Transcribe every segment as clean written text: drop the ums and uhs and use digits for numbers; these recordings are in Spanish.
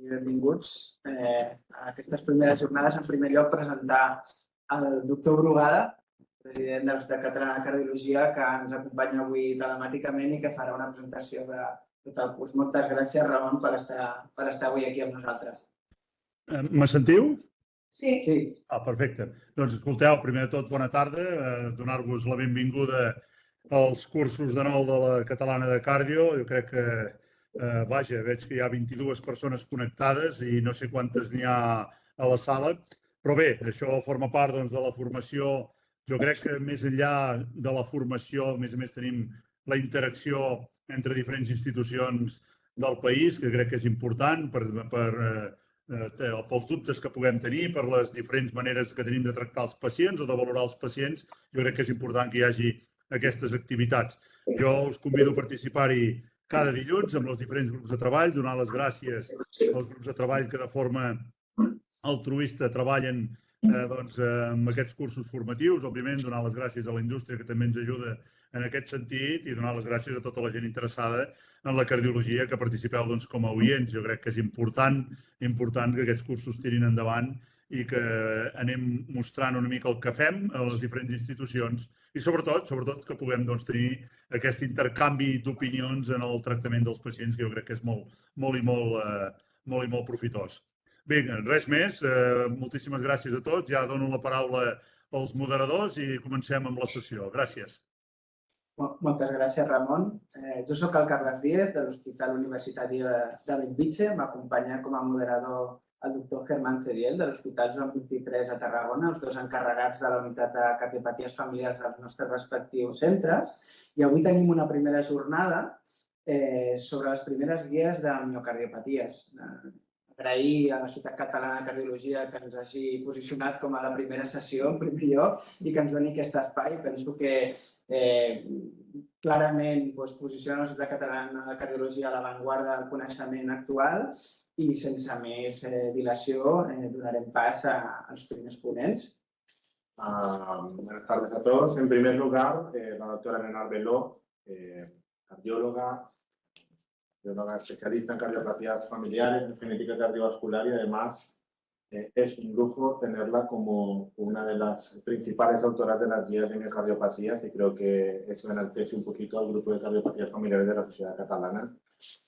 benvinguts a aquestes primeres jornades. En primer lloc, presentar el doctor Brugada, president de la Societat Catalana de Cardiologia, que ens acompanya avui telemàticament i que farà una presentació de tot el curs. Moltes gràcies, Ramon, per estar avui aquí amb nosaltres. Me sentiu? Sí. Perfecte. Doncs escolteu, primer de tot, bona tarda. Donar-vos la benvinguda als cursos de nou de la Catalana de Cardio. Jo crec que, vaja, veig que hi ha 22 persones connectades i no sé quantes n'hi ha a la sala. Però bé, això forma part doncs, de la formació. Jo crec que més enllà de la formació, a més tenim la interacció entre diferents institucions del país, que crec que és important pels dubtes que puguem tenir, per les diferents maneres que tenim de tractar els pacients o de valorar els pacients. Jo crec que és important que hi hagi aquestes activitats. Jo us convido a participar-hi cada dilluns amb els diferents grups de treball, donar les gràcies als grups de treball que de forma altruista treballen amb aquests cursos formatius. Òbviament, donar les gràcies a la indústria, que també ens ajuda en aquest sentit, i donar les gràcies a tota la gent interessada en la cardiologia que participeu com a oients. Jo crec que és important que aquests cursos tirin endavant i que anem mostrant una mica el que fem a les diferents institucions i sobretot que puguem tenir aquest intercanvi d'opinions en el tractament dels pacients, que jo crec que és molt i molt profitós. Bé, res més. Moltíssimes gràcies a tots. Ja dono la paraula als moderadors i comencem amb la sessió. Gràcies. Moltes gràcies, Ramon. Jo soc el Carles Díez, de l'Hospital Universitari de Bellvitge. M'acompanya com a moderador el doctor Germán Cediel, de l'Hospital Joan XXIII a Tarragona, els dos encarregats de la unitat de cardiopaties familiars dels nostres respectius centres. I avui tenim una primera jornada sobre les primeres guies de miocardiopaties. Agrair a la Societat Catalana de Cardiologia que ens hagi posicionat com a la primera sessió, en primer lloc, i que ens doni aquest espai. Penso que clarament posiciona la Societat Catalana de Cardiologia a l'avantguarda del coneixement actual i sense més dilació donarem pas als primers ponents. Buenas tardes a todos. En primer lugar, la doctora Elena Arbeló, cardióloga especialista en cardiopatías familiares, en genética cardiovascular y además es un lujo tenerla como una de las principales autoras de las guías de miocardiopatías y creo que eso enaltece un poquito al grupo de cardiopatías familiares de la Sociedad Catalana.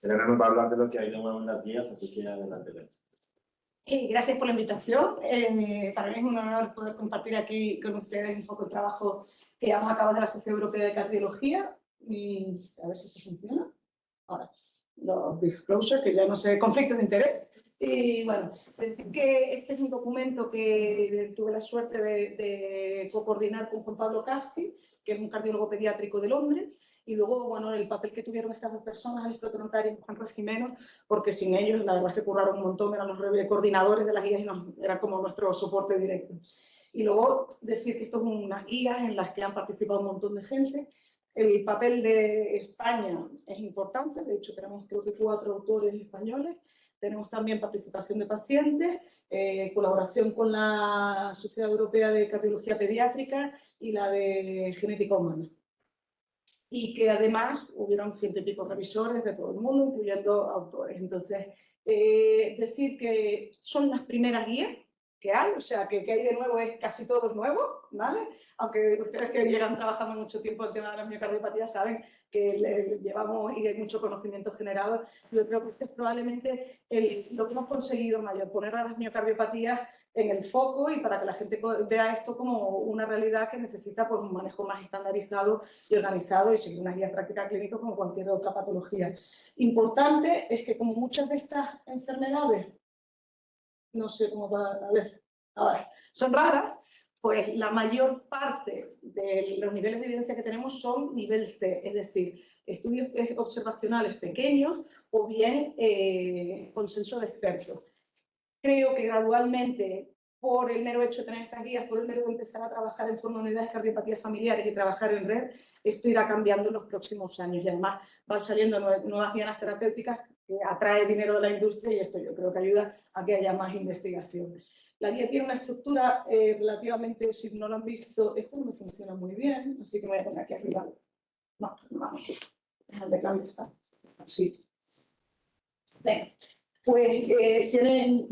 Elena nos va a hablar de lo que hay de nuevo en las guías, así que adelante. Gracias por la invitación. Para mí es un honor poder compartir aquí con ustedes un poco el trabajo que llevamos a cabo de la Sociedad Europea de Cardiología y a ver si esto funciona. Ahora, los disclosures, que ya no sé, conflictos de interés. Y bueno, decir que este es un documento que tuve la suerte de coordinar con Juan Pablo Casti, que es un cardiólogo pediátrico de Londres, y luego, bueno, el papel que tuvieron estas dos personas, el protonotario y Juan Regimeno, porque sin ellos, la verdad, se curraron un montón, eran los coordinadores de las guías y eran como nuestro soporte directo. Y luego decir que esto es unas guías en las que han participado un montón de gente. El papel de España es importante, de hecho tenemos creo que 4 autores españoles, tenemos también participación de pacientes, colaboración con la Sociedad Europea de Cardiología Pediátrica y la de Genética Humana. Y que además hubieron 100 y pico revisores de todo el mundo, incluyendo autores. Entonces, decir que son las primeras guías que hay, o sea, que hay de nuevo es casi todo es nuevo, ¿vale? Aunque ustedes que llegan trabajando mucho tiempo el tema de la miocardiopatía saben que llevamos y hay mucho conocimiento generado. Yo creo que este es probablemente lo que hemos conseguido mayor, poner a las miocardiopatías en el foco y para que la gente vea esto como una realidad que necesita pues, un manejo más estandarizado y organizado y seguir unas guías prácticas clínicas como cualquier otra patología. Importante es que como muchas de estas enfermedades no sé cómo va a ver, ahora, son raras, pues la mayor parte de los niveles de evidencia que tenemos son nivel C, es decir, estudios observacionales pequeños o bien consenso de expertos. Creo que gradualmente, por el mero hecho de tener estas guías, por el mero de empezar a trabajar en forma de unidades de cardiopatías familiares y trabajar en red, esto irá cambiando en los próximos años y además van saliendo nuevas dianas terapéuticas que atrae dinero de la industria y esto yo creo que ayuda a que haya más investigación. La guía tiene una estructura relativamente, si no lo han visto, esto no me funciona muy bien, así que me voy a poner aquí arriba. No, el de cambio está así. Bien. Pues tienen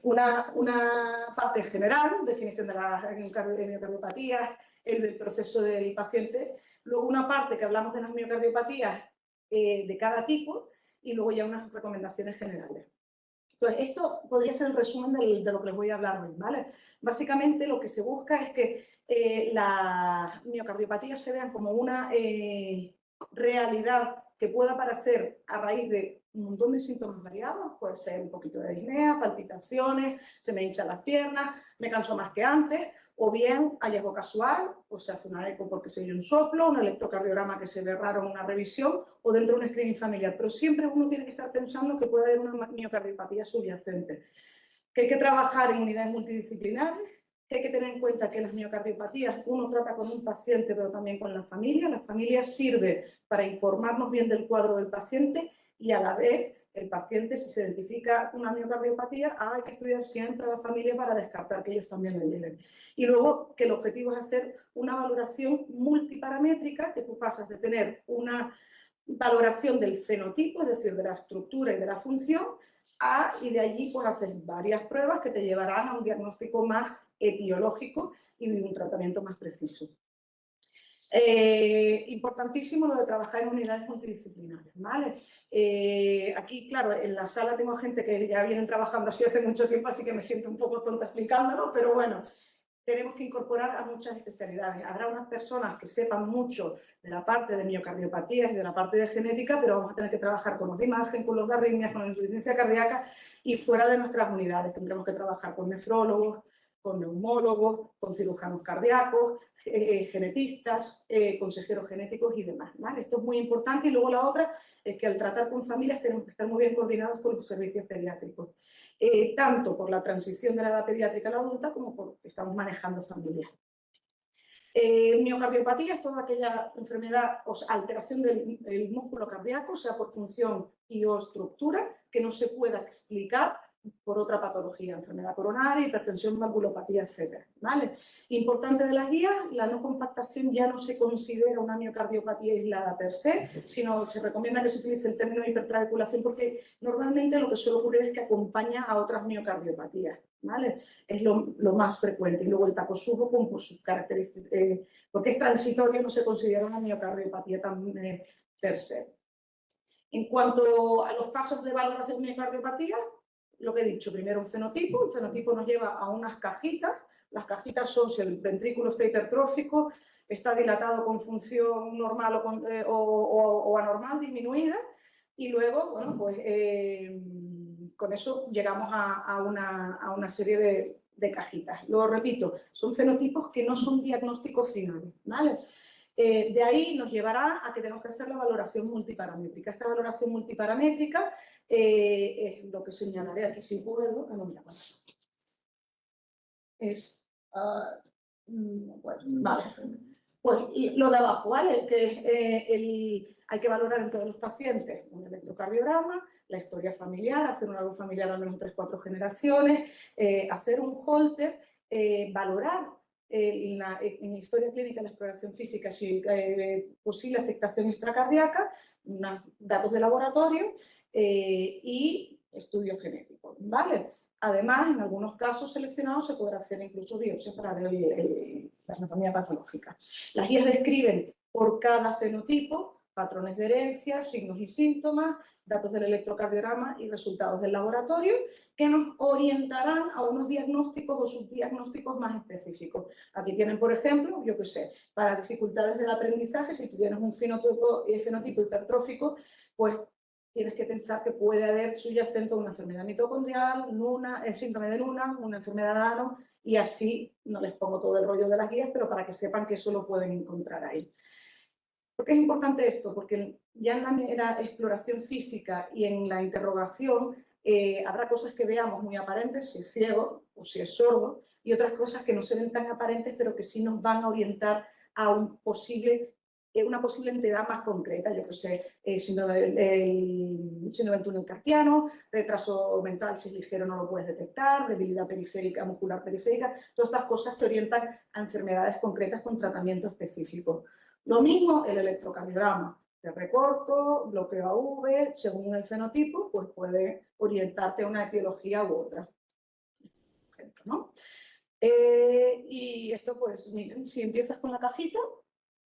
una parte general, definición de las miocardiopatías, el proceso del paciente, luego una parte que hablamos de las miocardiopatías de cada tipo y luego ya unas recomendaciones generales. Entonces, esto podría ser el resumen de lo que les voy a hablar hoy, ¿vale? Básicamente lo que se busca es que las miocardiopatías se vean como una realidad que pueda aparecer a raíz de un montón de síntomas variados, puede ser un poquito de disnea, palpitaciones, se me hinchan las piernas, me canso más que antes, o bien hallazgo casual, pues se hace una eco porque se oye un soplo, un electrocardiograma que se ve raro en una revisión, o dentro de un screening familiar. Pero siempre uno tiene que estar pensando que puede haber una miocardiopatía subyacente, que hay que trabajar en unidades multidisciplinares, que hay que tener en cuenta que las miocardiopatías uno trata con un paciente, pero también con la familia. La familia sirve para informarnos bien del cuadro del paciente y a la vez el paciente, si se identifica una miocardiopatía, hay que estudiar siempre a la familia para descartar que ellos también lo lleven. Y luego que el objetivo es hacer una valoración multiparamétrica, que tú pasas de tener una valoración del fenotipo, es decir, de la estructura y de la función, y de allí pues haces varias pruebas que te llevarán a un diagnóstico más etiológico y un tratamiento más preciso. Importantísimo lo de trabajar en unidades multidisciplinares, ¿vale? Aquí, claro, en la sala tengo gente que ya vienen trabajando así hace mucho tiempo, así que me siento un poco tonta explicándolo, pero bueno, tenemos que incorporar a muchas especialidades. Habrá unas personas que sepan mucho de la parte de miocardiopatías y de la parte de genética, pero vamos a tener que trabajar con los de imagen, con los de arritmias, con la insuficiencia cardíaca y fuera de nuestras unidades. Tendremos que trabajar con nefrólogos, con neumólogos, con cirujanos cardíacos, genetistas, consejeros genéticos y demás, ¿vale? Esto es muy importante. Y luego la otra es que al tratar con familias tenemos que estar muy bien coordinados con los servicios pediátricos, tanto por la transición de la edad pediátrica a la adulta como porque estamos manejando familias. Miocardiopatía es toda aquella enfermedad o alteración del músculo cardíaco, sea por función y o estructura, que no se pueda explicar por otra patología, enfermedad coronaria, hipertensión, valvulopatía, etc. ¿Vale? Importante de las guías, la no compactación ya no se considera una miocardiopatía aislada per se, sino se recomienda que se utilice el término hipertrabeculación porque normalmente lo que suele ocurrir es que acompaña a otras miocardiopatías, ¿vale? Es lo más frecuente. Y luego el tacosubo, por sus características, porque es transitorio, no se considera una miocardiopatía tan per se. En cuanto a los pasos de valoración de miocardiopatía, lo que he dicho, primero un fenotipo. El fenotipo nos lleva a unas cajitas. Las cajitas son si el ventrículo está hipertrófico, está dilatado con función normal o anormal, disminuida. Y luego, bueno, pues con eso llegamos a una serie de cajitas. Lo repito, son fenotipos que no son diagnósticos finales, ¿vale? De ahí nos llevará a que tenemos que hacer la valoración multiparamétrica. Esta valoración multiparamétrica es lo que señalaré aquí, si puedo. Vale. Pues lo de abajo, ¿vale? Que hay que valorar en todos los pacientes un electrocardiograma, la historia familiar, hacer un árbol familiar al menos 3-4 generaciones, hacer un Holter, valorar en historia clínica, la exploración física, si posible afectación extracardíaca, datos de laboratorio y estudio genético, ¿vale? Además, en algunos casos seleccionados se podrá hacer incluso biopsia para ver la anatomía patológica. Las guías describen por cada fenotipo patrones de herencia, signos y síntomas, datos del electrocardiograma y resultados del laboratorio que nos orientarán a unos diagnósticos o subdiagnósticos más específicos. Aquí tienen, por ejemplo, yo qué sé, para dificultades del aprendizaje, si tú tienes un fenotipo hipertrófico, pues tienes que pensar que puede haber subyacente una enfermedad mitocondrial, el síndrome de Luna, una enfermedad de Ano, y así no les pongo todo el rollo de las guías, pero para que sepan que eso lo pueden encontrar ahí. ¿Por qué es importante esto? Porque ya en la exploración física y en la interrogación habrá cosas que veamos muy aparentes, si es ciego o si es sordo, y otras cosas que no se ven tan aparentes, pero que sí nos van a orientar a una posible entidad más concreta, yo que sé, síndrome del túnel carpiano, retraso mental si es ligero no lo puedes detectar, debilidad periférica, muscular periférica, todas estas cosas te orientan a enfermedades concretas con tratamiento específico. Lo mismo el electrocardiograma. TR corto, bloqueo AV, según el fenotipo, pues puede orientarte a una etiología u otra. ¿No? Y esto, pues, miren, si empiezas con la cajita,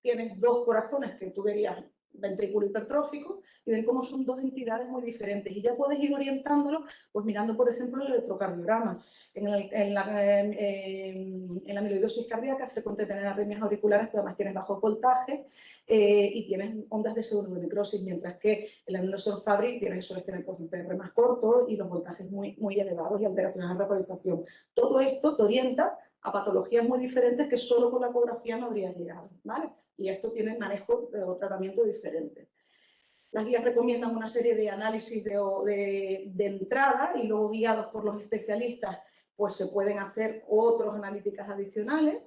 tienes dos corazones que tú verías ventrículo hipertrófico y ven cómo son dos entidades muy diferentes. Y ya puedes ir orientándolo, pues mirando, por ejemplo, el electrocardiograma. En la amiloidosis cardíaca es frecuente tener arritmias auriculares, pero además tienes bajo voltaje y tienes ondas de pseudonecrosis, mientras que el anilosor Fabry suele tener pues, un PR más corto y los voltajes muy, muy elevados y alteraciones de repolarización. Todo esto te orienta a patologías muy diferentes que solo con la ecografía no habrías llegado, ¿vale? Y esto tiene manejo o tratamiento diferente. Las guías recomiendan una serie de análisis de entrada y luego guiados por los especialistas, pues se pueden hacer otras analíticas adicionales.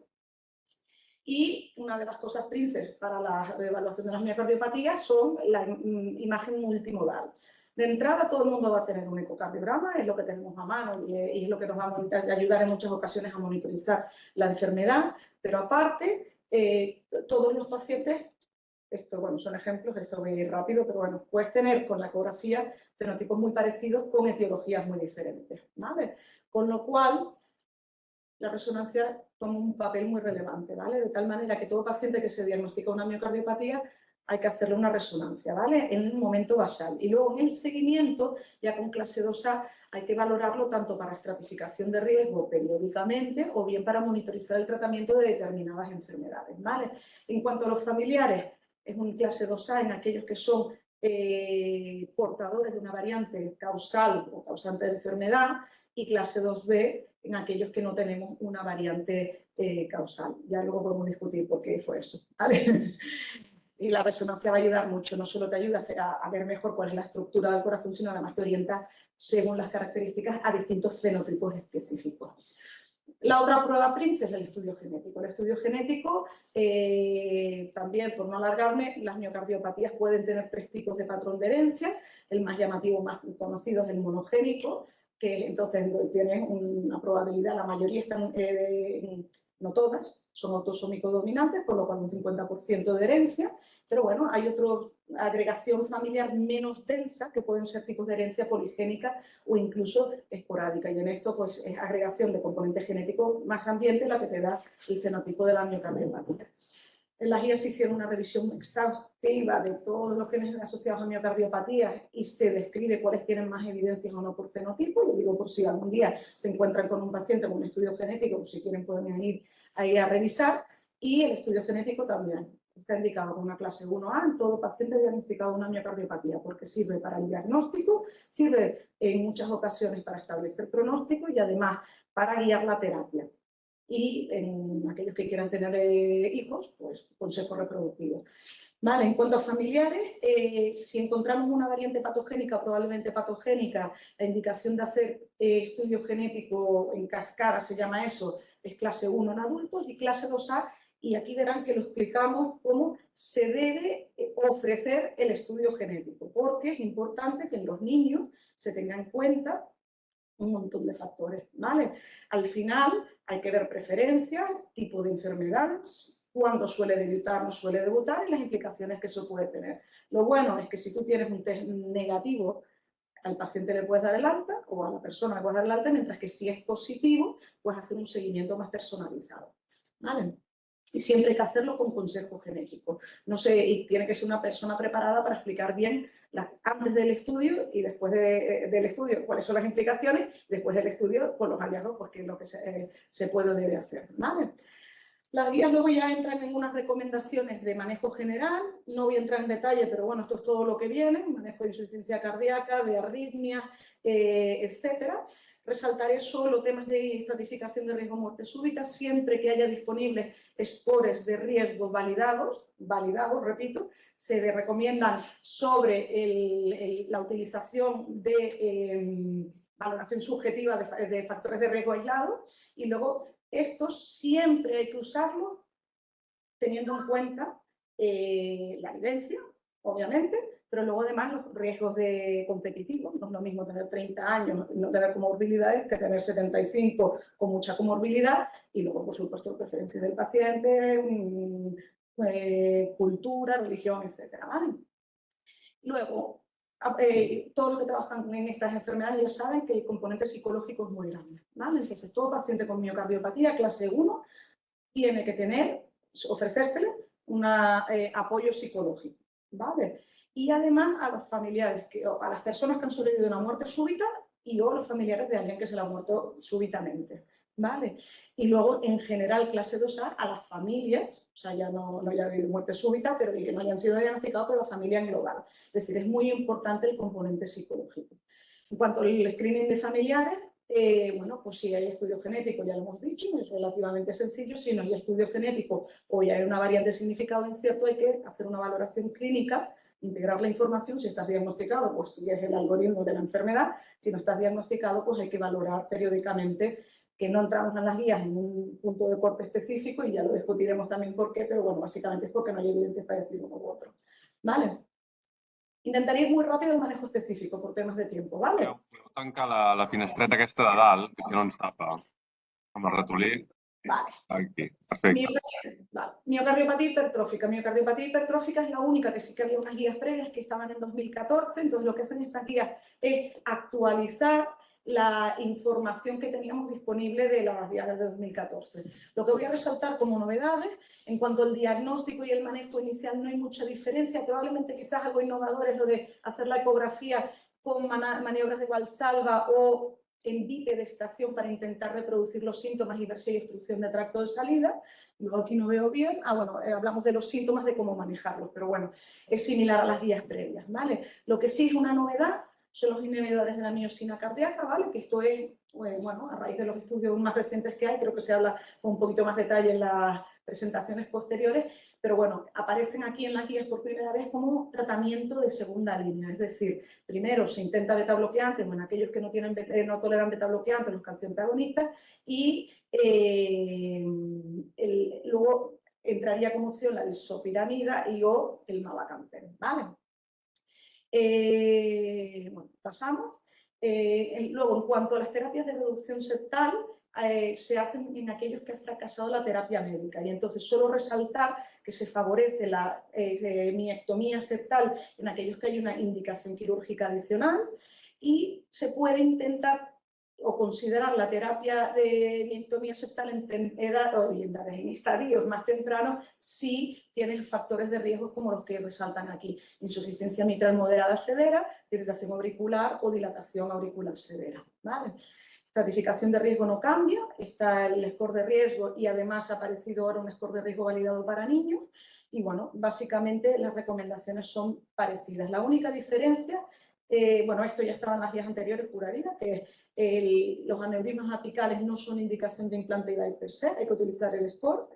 Y una de las cosas princes para la evaluación de las miocardiopatías son la imagen multimodal. De entrada, todo el mundo va a tener un ecocardiograma, es lo que tenemos a mano y es lo que nos va a ayudar en muchas ocasiones a monitorizar la enfermedad, pero aparte, todos los pacientes, esto, bueno, son ejemplos, esto voy a ir rápido, pero bueno, puedes tener con la ecografía fenotipos muy parecidos con etiologías muy diferentes, ¿vale? Con lo cual, la resonancia toma un papel muy relevante, ¿vale? De tal manera que todo paciente que se diagnostica una miocardiopatía hay que hacerle una resonancia, ¿vale? En un momento basal. Y luego en el seguimiento, ya con clase 2A, hay que valorarlo tanto para estratificación de riesgo periódicamente o bien para monitorizar el tratamiento de determinadas enfermedades, ¿vale? En cuanto a los familiares, es un clase 2A en aquellos que son portadores de una variante causal o causante de enfermedad y clase 2B en aquellos que no tenemos una variante causal. Ya luego podemos discutir por qué fue eso, ¿vale? Y la resonancia va a ayudar mucho, no solo te ayuda a ver mejor cuál es la estructura del corazón, sino además te orienta, según las características, a distintos fenotipos específicos. La otra prueba PRINCE es el estudio genético. El estudio genético, también, por no alargarme, las miocardiopatías pueden tener 3 tipos de patrón de herencia. El más llamativo, más conocido es el monogénico, que entonces tiene una probabilidad, la mayoría están, no todas, son autosómico dominantes, por lo cual un 50% de herencia, pero bueno, hay otra agregación familiar menos densa, que pueden ser tipos de herencia poligénica o incluso esporádica, y en esto pues es agregación de componente genético más ambiente la que te da el fenotipo de la miocardiopatía. En las guías se hicieron una revisión exhaustiva de todos los genes asociados a miocardiopatías y se describe cuáles tienen más evidencias o no por fenotipo. Lo digo por si algún día se encuentran con un paciente con un estudio genético, si quieren pueden ir ahí a revisar. Y el estudio genético también está indicado con una clase 1A en todo paciente diagnosticado una miocardiopatía, porque sirve para el diagnóstico, sirve en muchas ocasiones para establecer pronóstico y además para guiar la terapia. Y en aquellos que quieran tener hijos, pues consejo reproductivo. Vale, en cuanto a familiares, si encontramos una variante patogénica, probablemente patogénica, la indicación de hacer estudio genético en cascada, se llama eso, es clase 1 en adultos y clase 2A, y aquí verán que lo explicamos cómo se debe ofrecer el estudio genético, porque es importante que en los niños se tenga en cuenta un montón de factores, ¿vale? Al final hay que ver preferencias, tipo de enfermedades, cuándo suele debutar, no suele debutar y las implicaciones que eso puede tener. Lo bueno es que si tú tienes un test negativo, al paciente le puedes dar el alta o a la persona le puedes dar el alta, mientras que si es positivo, puedes hacer un seguimiento más personalizado, ¿vale? Y siempre hay que hacerlo con consejo genético. No sé, y tiene que ser una persona preparada para explicar bien antes del estudio y después del estudio cuáles son las implicaciones, después del estudio con los hallazgos, porque es lo que se puede o debe hacer, ¿vale? Las guías luego ya entran en unas recomendaciones de manejo general, no voy a entrar en detalle, pero bueno, esto es todo lo que viene, manejo de insuficiencia cardíaca, de arritmias, etcétera. Resaltaré solo temas de estratificación de riesgo de muerte súbita, siempre que haya disponibles scores de riesgo validados, repito, se recomiendan sobre la utilización de valoración subjetiva de factores de riesgo aislados, y luego estos siempre hay que usarlos teniendo en cuenta la evidencia, obviamente, pero luego además los riesgos competitivos. No es lo mismo tener 30 años y no tener comorbilidades que tener 75 con mucha comorbilidad, y luego, por supuesto, preferencias del paciente, cultura, religión, etcétera, ¿vale? Luego, todos los que trabajan en estas enfermedades ya saben que el componente psicológico es muy grande, ¿vale? Entonces, todo paciente con miocardiopatía clase 1 tiene que ofrecérsele un apoyo psicológico, ¿vale? Y además a los familiares, a las personas que han sobrevivido a una muerte súbita y o a los familiares de alguien que se le ha muerto súbitamente, ¿vale? Y luego, en general, clase 2A, a las familias, o sea, ya no haya habido muerte súbita, pero que no hayan sido diagnosticados, pero la familia en global. Es decir, es muy importante el componente psicológico. En cuanto al screening de familiares, bueno, pues si hay estudio genético, ya lo hemos dicho, es relativamente sencillo. Si no hay estudio genético o ya hay una variante de significado incierto, hay que hacer una valoración clínica, integrar la información. Si estás diagnosticado, pues sigues el algoritmo de la enfermedad. Si no estás diagnosticado, pues hay que valorar periódicamente, que no entramos en las guías en un punto de corte específico y ya lo discutiremos también por qué, pero bueno, básicamente es porque no hay evidencia para decir uno u otro. ¿Vale? Intentaré ir muy rápido en manejo específico por temas de tiempo, ¿vale? Podeu tancar la finestreta aquesta de dalt, que si no ens tapa amb el ratolí. Vale. Aquí, perfecte. Miocardiopatía hipertrófica. Miocardiopatía hipertrófica es la única que sí que había unas guías previas que estaban en 2014, entonces lo que hacen estas guías es actualizar la información que teníamos disponible de las guías de 2014. Lo que voy a resaltar como novedades, en cuanto al diagnóstico y el manejo inicial no hay mucha diferencia, probablemente quizás algo innovador es lo de hacer la ecografía con maniobras de Valsalva o en bipedestación para intentar reproducir los síntomas y ver si hay obstrucción de tracto de salida. Luego aquí no veo bien. Bueno, hablamos de los síntomas, de cómo manejarlos, pero bueno, es similar a las guías previas, ¿vale? Lo que sí es una novedad son los inhibidores de la miosina cardíaca, ¿vale? Que esto es, bueno, a raíz de los estudios más recientes que hay, creo que se habla con un poquito más detalle en las presentaciones posteriores, pero bueno, aparecen aquí en las guías por primera vez como tratamiento de segunda línea, es decir, primero se intenta beta-bloqueantes, bueno, aquellos que no toleran beta-bloqueantes, los calcioantagonistas, y luego entraría como opción la disopiramida y o el mavacamten, ¿vale? Bueno, pasamos. Luego, en cuanto a las terapias de reducción septal, se hacen en aquellos que han fracasado la terapia médica. Y entonces, solo resaltar que se favorece la miectomía septal en aquellos que hay una indicación quirúrgica adicional y se puede intentar o considerar la terapia de miectomía septal en estadios más tempranos si tienen factores de riesgo como los que resaltan aquí: insuficiencia mitral moderada severa, dilatación auricular o dilatación auricular severa, ¿vale? Estratificación de riesgo no cambia, está el score de riesgo y además ha aparecido ahora un score de riesgo validado para niños y bueno, básicamente las recomendaciones son parecidas. La única diferencia, bueno, esto ya estaba en las guías anteriores, juraría, que los aneurismas apicales no son indicación de implante per se, hay que utilizar el score.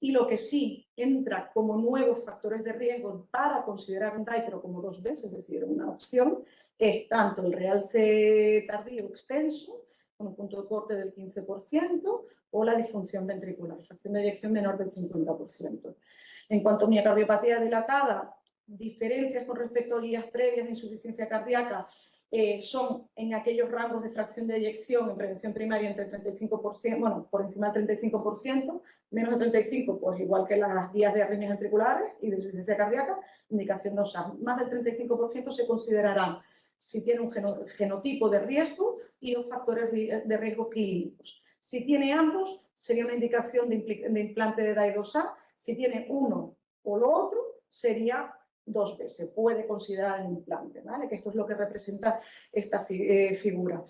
Y lo que sí entra como nuevos factores de riesgo para considerar un DAI, pero como 2 veces, es decir, una opción, es tanto el realce tardío extenso, con un punto de corte del 15%, o la disfunción ventricular, fracción de eyección menor del 50%. En cuanto a miocardiopatía dilatada, diferencias con respecto a guías previas de insuficiencia cardíaca, son en aquellos rangos de fracción de eyección en prevención primaria entre el 35%, bueno, por encima del 35%, menos del 35%, pues igual que las guías de arritmias ventriculares y de insuficiencia cardíaca, indicación no SAM. Más del 35% se considerarán si tiene un genotipo de riesgo y los factores de riesgo clínicos. Si tiene ambos, sería una indicación de implante de DAI2A. Si tiene uno o lo otro, sería 2 veces, puede considerar el implante, ¿vale? Que esto es lo que representa esta figura.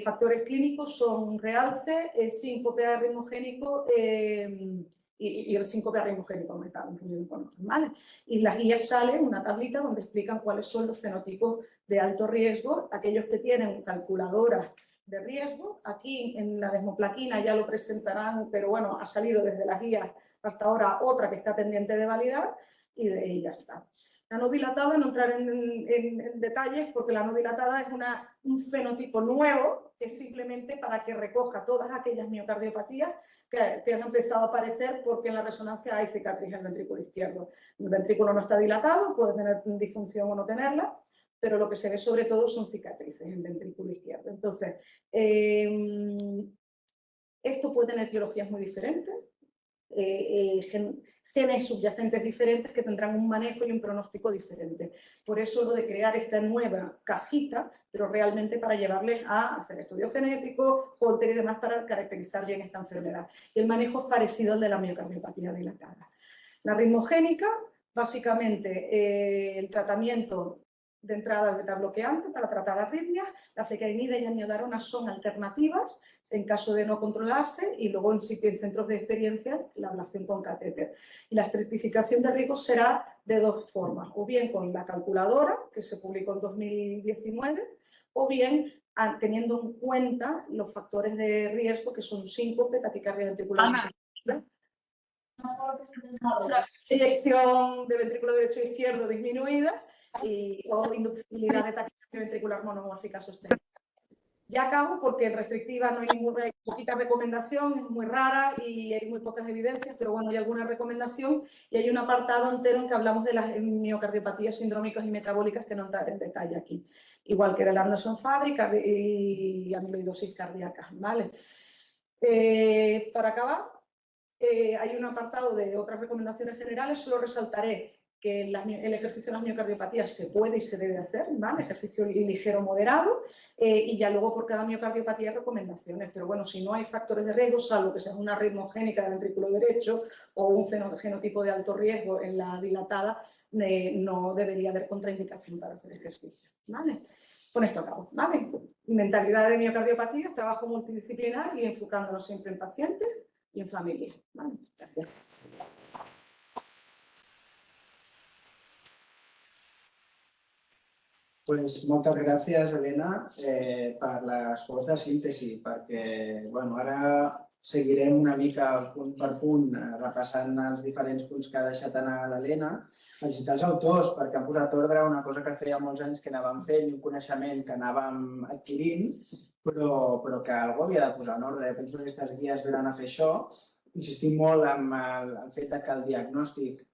Factores clínicos son realce, síncope arritmogénico y el síncope arritmogénico aumentado, ¿vale? Y las guías salen una tablita donde explican cuáles son los fenotipos de alto riesgo, aquellos que tienen calculadoras de riesgo. Aquí en la desmoplaquina ya lo presentarán, pero bueno, ha salido desde las guías hasta ahora otra que está pendiente de validar, y de ahí ya está. La no dilatada, no entrar en detalles, porque la no dilatada es un fenotipo nuevo que es simplemente para que recoja todas aquellas miocardiopatías que han empezado a aparecer porque en la resonancia hay cicatriz en el ventrículo izquierdo. El ventrículo no está dilatado, puede tener disfunción o no tenerla, pero lo que se ve sobre todo son cicatrices en el ventrículo izquierdo. Entonces, esto puede tener etiologías muy diferentes. genes subyacentes diferentes que tendrán un manejo y un pronóstico diferente. Por eso lo de crear esta nueva cajita, pero realmente para llevarles a hacer estudios genéticos, Holter y demás para caracterizar bien esta enfermedad. Y el manejo es parecido al de la miocardiopatía dilatada. La ritmogénica, básicamente el tratamiento de entrada de beta-bloqueante para tratar arritmias, la flecainida y amiodarona son alternativas en caso de no controlarse y luego en centros de experiencia la ablación con catéter. Y la estratificación de riesgo será de dos formas, o bien con la calculadora que se publicó en 2019 o bien teniendo en cuenta los factores de riesgo que son síncope, taquicardia ventricular, eyección de ventrículo derecho e izquierdo disminuida o inducibilidad de taquicardia ventricular monomórfica sostenida. Ya acabo porque en restrictiva no hay ninguna poquita recomendación, es muy rara y hay muy pocas evidencias, pero bueno, hay alguna recomendación y hay un apartado entero en que hablamos de las miocardiopatías sindrómicas y metabólicas que no entraré en detalle aquí. Igual que del Anderson-Fabry y amiloidosis cardíaca, ¿vale? Para acabar, hay un apartado de otras recomendaciones generales, solo resaltaré que el ejercicio en las miocardiopatías se puede y se debe hacer, ¿vale? Ejercicio ligero moderado y ya luego por cada miocardiopatía recomendaciones, pero bueno, si no hay factores de riesgo, salvo que sea una ritmogénica del ventrículo derecho o un genotipo de alto riesgo en la dilatada, no debería haber contraindicación para hacer ejercicio, ¿vale? Con esto acabo, ¿vale? Mentalidad de miocardiopatías, trabajo multidisciplinar y enfocándonos siempre en pacientes y en familia, ¿vale? Gracias. Pues moltes gràcies, Helena, per l'esforç de síntesi, perquè ara seguirem una mica punt per punt repassant els diferents punts que ha deixat anar l'Helena. Felicitar els autors perquè han posat ordre a una cosa que feia molts anys que anàvem fent i un coneixement que anàvem adquirint, però que algú havia de posar en ordre. Penso que aquestes guies venen a fer això. Insistim molt en el fet que el diagnòstic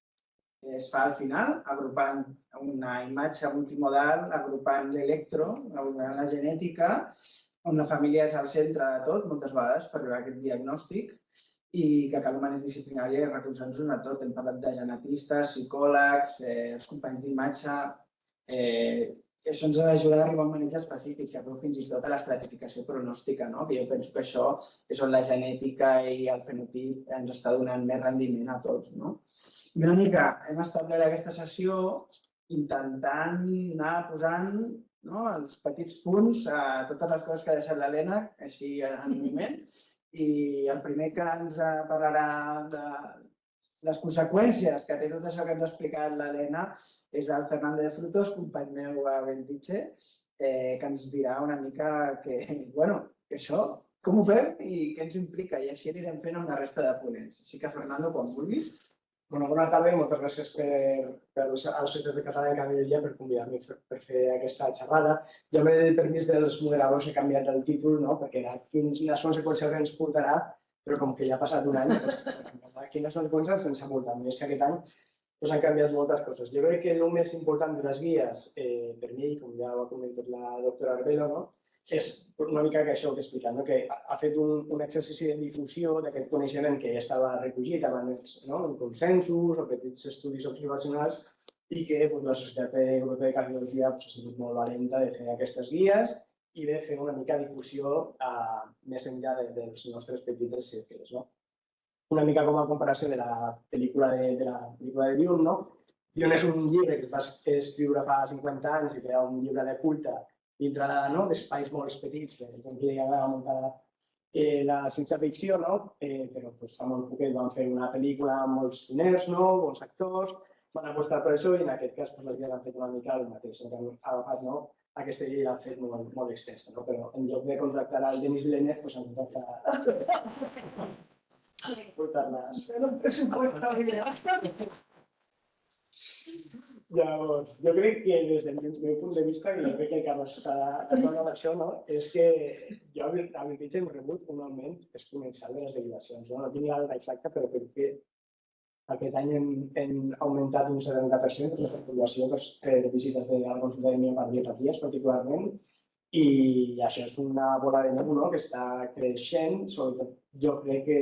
es fa al final, agrupant una imatge multimodal, agrupant l'electro, agrupant la genètica, on la família és al centre de tot, moltes vegades, per arribar a aquest diagnòstic, i que cal humanès disciplinària i recolzar-nos a tot. Hem parlat de genetistes, psicòlegs, els companys d'imatge. Això ens ha d'ajudar a arribar a un maneig específic, que arriba fins i tot a l'estratificació pronòstica, que jo penso que això és on la genètica i el fenotip ens està donant més rendiment a tots. I una mica hem establert aquesta sessió intentant anar posant els petits punts a totes les coses que ha deixat l'Helena, així en un moment. I el primer que ens parlarà de les conseqüències que té tot això que ens ha explicat l'Helena és el Fernando de Frutos, company meu a Bellvitge, que ens dirà una mica que això, com ho fem i què ens implica, i així anirem fent amb la resta de ponents. Així que, Fernando, quan vulguis. Bona tarda i moltes gràcies a la Societat Catalana de Cardiologia per convidar-me per fer aquesta xerrada. Jo amb el permís dels moderadors he canviat el títol, perquè era quines conseqüències ens portarà, però com que ja ha passat un any, quines conseqüències ens ha portat. Més que aquest any han canviat moltes coses. Jo crec que el més important de les guies, per mi, com ja ho ha comentat la doctora Arbelo, és una mica això que he explicat, que ha fet un exercici de difusió d'aquest coneixement que ja estava recollit abans en consensos o petits estudis observacionals i que la Societat Europea de Cardiologia ha sigut molt valenta de fer aquestes guies i de fer una mica difusió més enllà dels nostres petits cercles. Una mica com a comparació de la pel·lícula de Dune. Dune és un llibre que es va escriure fa 50 anys i que era un llibre de culte dintre d'espais molt petits, que li agrada muntar la ciència-ficció, però fa molt poquet van fer una pel·lícula amb molts diners, bons actors, van apostar per això i en aquest cas les guies han fet una mica el mateix, que han agafat aquesta llei i l'han fet molt extensa, però en lloc de contractar el Denis Villeneuve han contractat portar-les. Era un pressupost Llavors, jo crec que des del meu punt de vista, i jo crec que el Carles està d'acord amb això, és que jo a Bellvitge hem rebut un augment exponencial de les derivacions. No tinc la data exacta, però crec que aquest any hem augmentat un 70% la població de visites de la consulta de miocardiopaties, particularment, i això és una bola de neu que està creixent. Sobretot jo crec que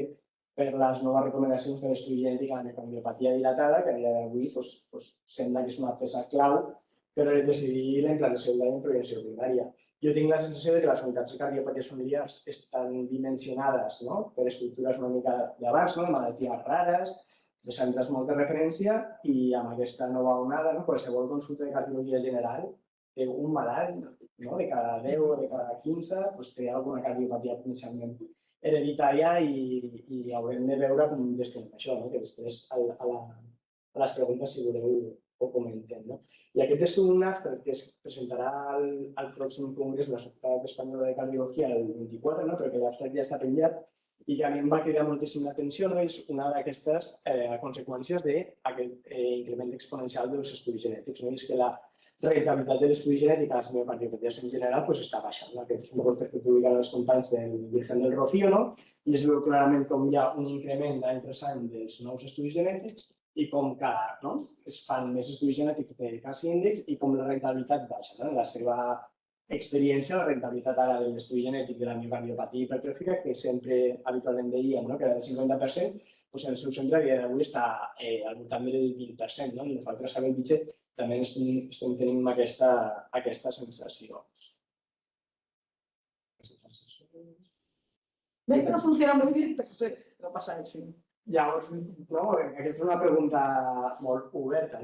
per les noves recomanacions de l'estudi genètic a la microangiopatia dilatada, que a dia d'avui sembla que és una peça clau per decidir la implantació de la prevenció primària. Jo tinc la sensació que les unitats de cardiopaties familiars estan dimensionades per estructures una mica d'abans, de malalties rares, de centres molt de referència, i amb aquesta nova onada, qualsevol consulta de cardiologia general té un malalt, de cada 10 o de cada 15, té alguna cardiopatia potencialment hereditària i haurem de veure com gestionem això, que després a les preguntes, si voleu, ho comentem. I aquest és un abstract que es presentarà al pròxim congrés de la Societat Espanyola de Cardiologia el 24, però que l'abstract ja està penjat i que a mi em va cridar moltíssim l'atenció. És una d'aquestes conseqüències d'aquest increment exponencial dels estudis genètics. És que la rentabilitat de l'estudi genètic a les miocardiopaties en general està baixant. Aquest és un report que publiquen els companys del Virgen del Rocío, i es veu clarament com hi ha un increment d'any tras any dels nous estudis genètics i com es fan més estudis genètics de cas índex i com la rentabilitat baixa. En la seva experiència, la rentabilitat ara de l'estudi genètic de la miocardiopatia hipertròfica, que sempre habitualment dèiem que era del 50%, en el seu centre a dia d'avui està al voltant del 20%. I nosaltres a Bellvitge també estem tenint aquesta sensació. Veig que no funciona molt bé, però no passa així. Llavors, aquesta és una pregunta molt oberta.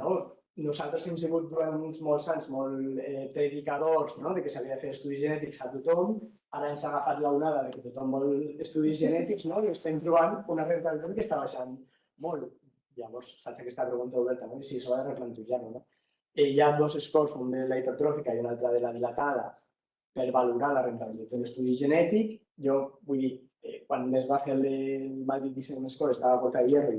Nosaltres hem sigut durant molts anys molt predicadors de que s'havia de fer estudis genètics a tothom. Ara ens ha agafat l'onada de que tothom vol estudis genètics i estem trobant una rentabilitat que està baixant molt. Llavors, faig aquesta pregunta oberta, i si s'ho ha de replantejar. Hi ha dos scores, un de la hipertròfica i un altre de la dilatada, per valorar la rentabilitat de l'estudi genètic. Jo vull dir, quan es va fer el del Madrid Disseny Score estava a Porta de Hierro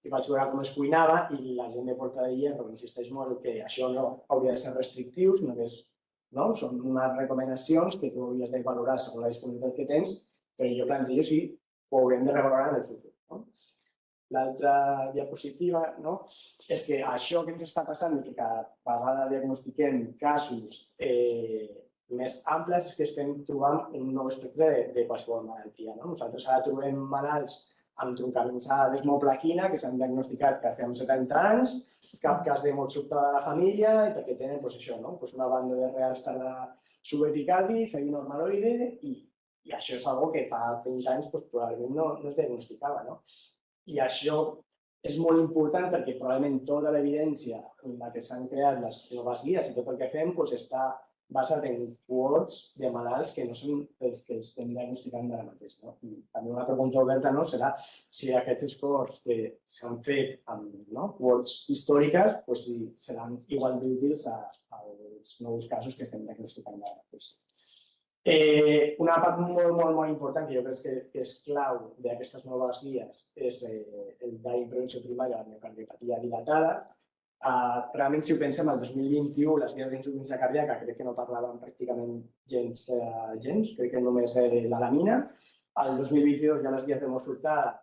i vaig veure com es cuinava i la gent de Porta de Hierro insisteix molt que això no hauria de ser restrictiu, sinó que són unes recomanacions que tu hauries de valorar segons la disponibilitat que tens, però jo plantejo si ho haurem de revalorar en el futur. L'altra diapositiva és que això que ens està passant i que cada vegada diagnostiquem casos més amples és que estem trobant un nou espectre de qualsevol malaltia. Nosaltres ara trobem malalts amb troncaments a desmoplaquina que s'han diagnosticat que amb 70 anys, cap cas de mort sobtada de la família i perquè tenen una banda de reals tarda subeticardi, febi normaloide i això és una que fa 20 anys probablement no es diagnosticava. I això és molt important perquè probablement tota l'evidència en la que s'han creat les noves guies i tot el que fem està basat en cohorts de malalts que no són els que estem diagnosticant ara mateix. I també una pregunta oberta serà si aquests cohorts que s'han fet amb cohorts històriques seran igual d'útils als nous casos que estem diagnosticant ara mateix. Una part molt important que jo crec que és clau d'aquestes noves guies és el d'imprevenció primària de la miocardiopatia dilatada. Realment, si ho pensem, el 2021 les guies d'insuficiència cardíaca crec que no parlaven pràcticament gens, crec que només l'alamina. El 2022 ja les guies de mort sobtada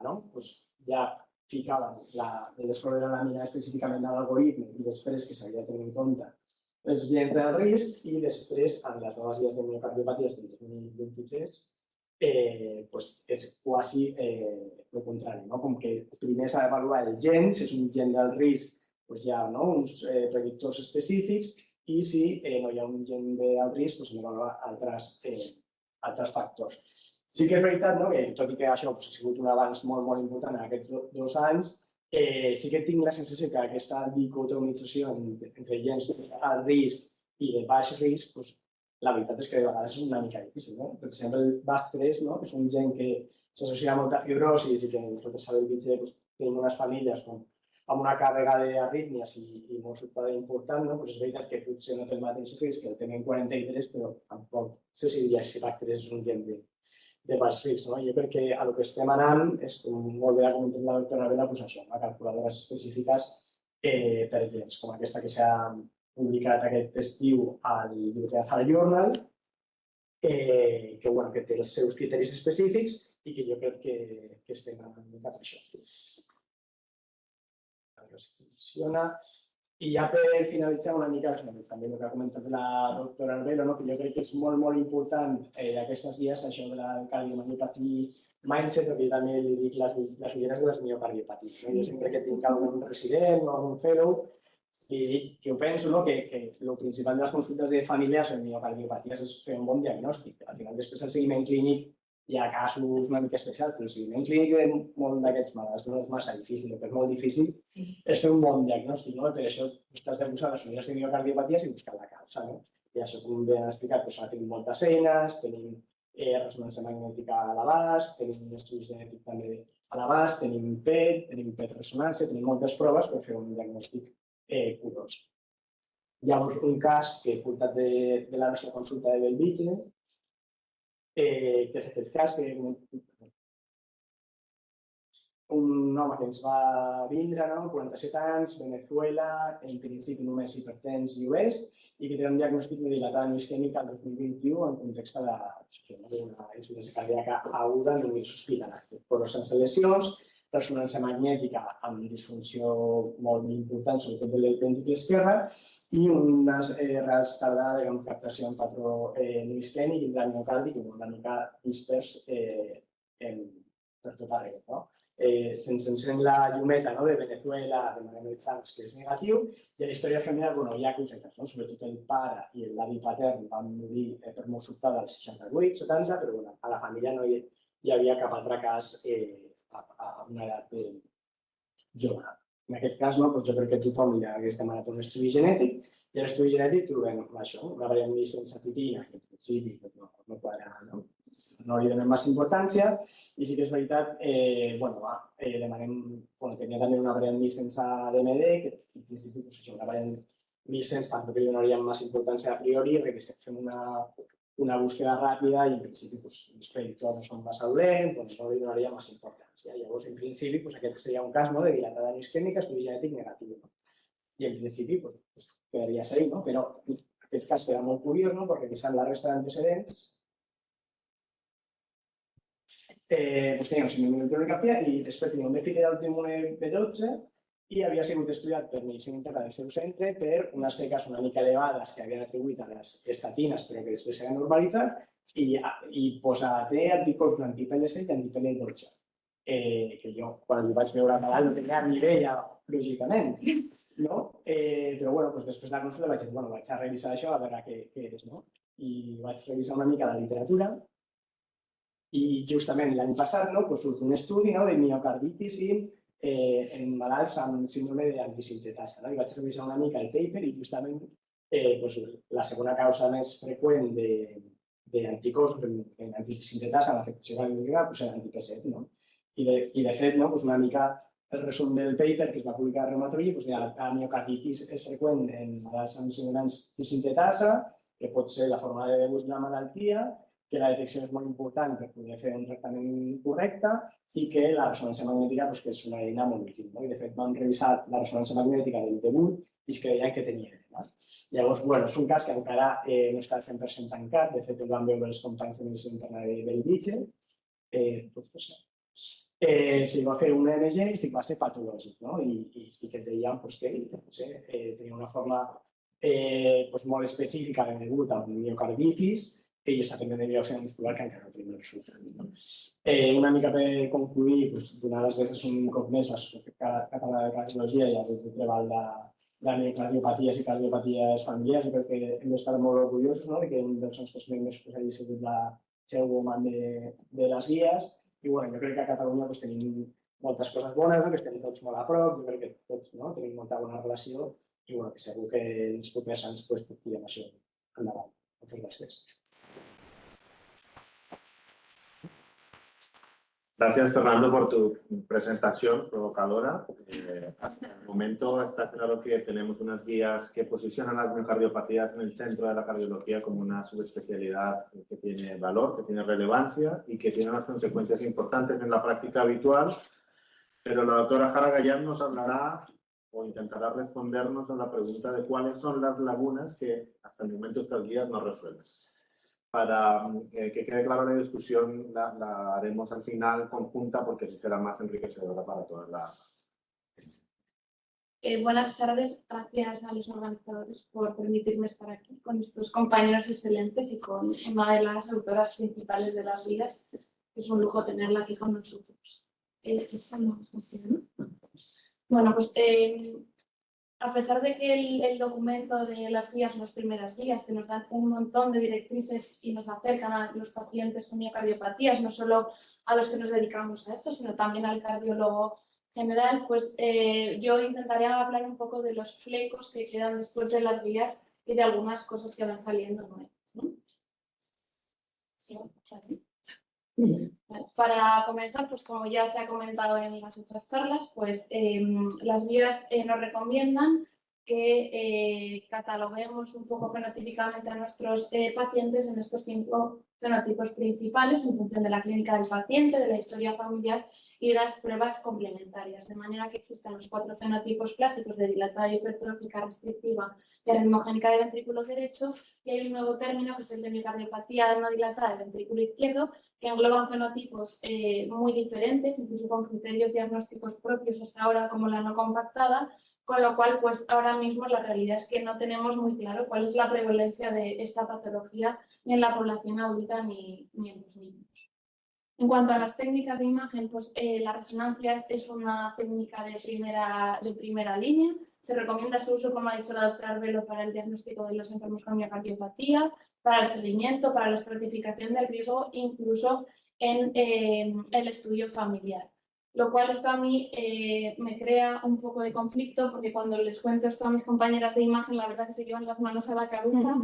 ja ficaven l'escore de l'alamina específicament a l'algoritme i després que s'havia de tenir en compte els gens del risc i després en les noves guies de miocardiopaties del 2023 és quasi el contrari. Com que primer s'ha d'avaluar el gen, si és un gen del risc hi ha uns predictors específics i si no hi ha un gen del risc s'han d'avaluar altres factors. Sí que és veritat que, tot i que això ha sigut un avanç molt important en aquests 2 anys, sí que tinc la sensació que aquesta dicotomització entre gens d'alt risc i de baix risc, la veritat és que de vegades és una mica difícil. Per exemple, el BAG3, que és un gen que s'associa a molta fibrosis i que nosaltres a Bellvitge tenim unes famílies amb una càrrega d'arrítmies i molt sobtada important, és veritat que potser no té el mateix risc que el tenen 43, però tampoc sé si BAG3 és un gen de baix risc. Jo crec que el que estem anant és, com molt bé ha comentat la doctora Vela, calculadores específiques per gens, com aquesta que s'ha publicat aquest estiu al European Heart Journal, que té els seus criteris específics i que jo crec que estem anant cap a això. Funciona. I ja per finalitzar una mica, també el que ha comentat la doctora Albero, que jo crec que és molt, molt important aquestes guies, això de la cardiomiopatia mindset, que també li dic les ulleres de les miocardiopaties. Jo sempre que tinc algun resident o algun fellow, li dic que ho penso, que el principal de les consultes de famílies en miocardiopaties és fer un bon diagnòstic. Al final, després el seguiment clínic hi ha casos una mica especials, però el seguiment clínic de molt d'aquests malalts no és massa difícil, el que és molt difícil és fer un bon diagnòstic, no? Per això t'has de posar les ulleres de miocardiopaties i buscar la causa, no? I això, com bé han explicat, tenim moltes eines, tenim ressonància magnètica a l'abast, tenim estudis genètics també a l'abast, tenim PET, tenim PET-ressonància, tenim moltes proves per fer un diagnòstic curós. Llavors, un cas que he portat de la nostra consulta de Bellvitge, que és aquest cas, que un home que ens va vindre, 47 anys, Venezuela, en principi només hipertens i obès, i que té un diagnòstic de dilatada isquèmica el 2021 en context d'una insuficiència cardíaca aguda en un hospitalari, però sense lesions, ressonància magnètica amb disfunció molt important, sobretot de l'ventricle esquerre, i unes reals tardades amb captació en patró no isquèmic i un miocardi que una mica dispers per tot arreu. Se'ns encén la llumeta de Venezuela de manera exams, que és negatiu, i a la història familiar hi ha cosetes, sobretot el pare i l'avi patern van morir per mort sobtada als 68-70, però a la família no hi havia cap altre cas a una edat jove. En aquest cas, jo crec que tothom li hagués demanat un estudi genètic, i a l'estudi genètic trobem això, una variant sense titina, que en principi no quadra, no li donem massa importància, i sí que és veritat, demanem, tenia també una variant sense DMD, que en principi és una variant sense, tampoc li donaríem massa importància a priori, perquè fem una búsqueda ràpida i en principi els predictors no són massa dolents, no li donaria massa importància. Llavors, en principi, aquest seria un cas de dilatada isquèmica, estudi genètic negatiu. I en principi quedaria ser, però aquest cas queda molt curiós perquè quizás la resta d'antecedents teníem semiminotònica i després teníem un dèficit d'autoimmune B12 i havia sigut estudiat per medicina interna del seu centre per unes teques una mica elevades que havien atribuït a les estatines però que després s'havien normalitzat i té anticorps anti-PLC i anti-PL12, que jo quan li vaig veure a malalt no tenia ni idea, lògicament, però després de la consulta vaig dir, vaig a revisar això a veure què és, i vaig revisar una mica la literatura i justament l'any passat surt un estudi de miocarditis en malalts amb síndrome d'antisintetasa. I vaig revisar una mica el paper i justament la segona causa més freqüent d'anticorps en antisintetasa en l'afectació cardíaca és l'anti-P7. I de fet, una mica el resum del paper que es va publicar a Reumatologia, la miocarditis és freqüent en malalts amb síndrome d'antisintetasa, que pot ser la forma de debut de la malaltia, que la detecció és molt important per poder fer un tractament correcte i que la ressonància magnètica és una eina molt útil. I de fet vam revisar la ressonància magnètica del debut i es creien que tenia edema. Llavors, és un cas que encara no està 100% tancat, de fet el van veure els companys de medicina interna de Bellvitge. Se li va fer un EMG i sí que va ser patològic, i sí que deien que tenia una forma molt específica de debut amb miocarditis i està fent de biòpsia muscular que encara no tenim el resultat. Una mica per concluir, donar les gràcies un cop més a la Societat Catalana de Cardiologia i al grup de treball de miocardiopaties i cardiopaties familiars, i perquè hem d'estar molt orgullosos de que un dels nostres membres hagi sigut la chairwoman de les guies. I jo crec que a Catalunya tenim moltes coses bones, que estem tots molt a prop, jo crec que tots tenim molta bona relació i que segur que els propers anys tirem això endavant. Moltes gràcies. Gracias, Fernando, por tu presentación provocadora. Hasta el momento está claro que tenemos unas guías que posicionan las miocardiopatías en el centro de la cardiología como una subespecialidad que tiene valor, que tiene relevancia y que tiene unas consecuencias importantes en la práctica habitual. Pero la doctora Jara Gayán nos hablará o intentará respondernos a la pregunta de cuáles son las lagunas que hasta el momento estas guías no resuelven. Para que quede clara la discusión, la haremos al final conjunta porque así será más enriquecedora para toda la Buenas tardes, gracias a los organizadores por permitirme estar aquí con estos compañeros excelentes y con una de las autoras principales de las guías. Es un lujo tenerla aquí con nosotros. ¿Esta no funciona? Bueno, pues a pesar de que el documento de las guías son las primeras guías que nos dan un montón de directrices y nos acercan a los pacientes con miocardiopatías, no solo a los que nos dedicamos a esto, sino también al cardiólogo general, pues yo intentaré hablar un poco de los flecos que quedan después de las guías y de algunas cosas que van saliendo nuevas, ¿no? Para comenzar, pues como ya se ha comentado en las otras charlas, pues las guías nos recomiendan que cataloguemos un poco fenotípicamente a nuestros pacientes en estos 5 fenotipos principales en función de la clínica del paciente, de la historia familiar y de las pruebas complementarias, de manera que existan los 4 fenotipos clásicos de dilatada hipertrófica restrictiva y arritmogénica del ventrículo derecho, y hay un nuevo término que es el de miocardiopatía no dilatada del ventrículo izquierdo, que engloban fenotipos muy diferentes, incluso con criterios diagnósticos propios hasta ahora como la no compactada, con lo cual pues ahora mismo la realidad es que no tenemos muy claro cuál es la prevalencia de esta patología ni en la población adulta ni en los niños. En cuanto a las técnicas de imagen, pues la resonancia es una técnica de primera línea. Se recomienda su uso, como ha dicho la doctora Arbelo, para el diagnóstico de los enfermos con miocardiopatía, para el seguimiento, para la estratificación del riesgo, incluso en el estudio familiar. Lo cual esto a mí me crea un poco de conflicto, porque cuando les cuento esto a mis compañeras de imagen, la verdad es que se llevan las manos a la cabeza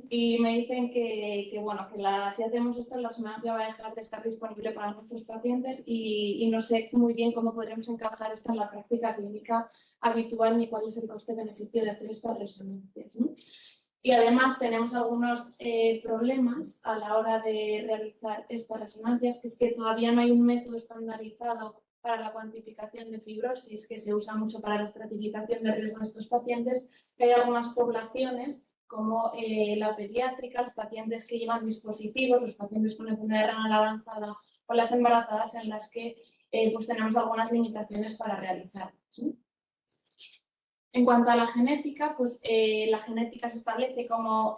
y me dicen que bueno, que si hacemos esto, la resonancia va a dejar de estar disponible para nuestros pacientes y no sé muy bien cómo podremos encajar esto en la práctica clínica habitual ni cuál es el coste-beneficio de hacer estas resonancias, ¿no? Y además tenemos algunos problemas a la hora de realizar estas resonancias, que es que todavía no hay un método estandarizado para la cuantificación de fibrosis, que se usa mucho para la estratificación de riesgo de estos pacientes, que hay algunas poblaciones como la pediátrica, los pacientes que llevan dispositivos, los pacientes con enfermedad renal avanzada o las embarazadas en las que pues tenemos algunas limitaciones para realizar, ¿sí? En cuanto a la genética, pues la genética se establece como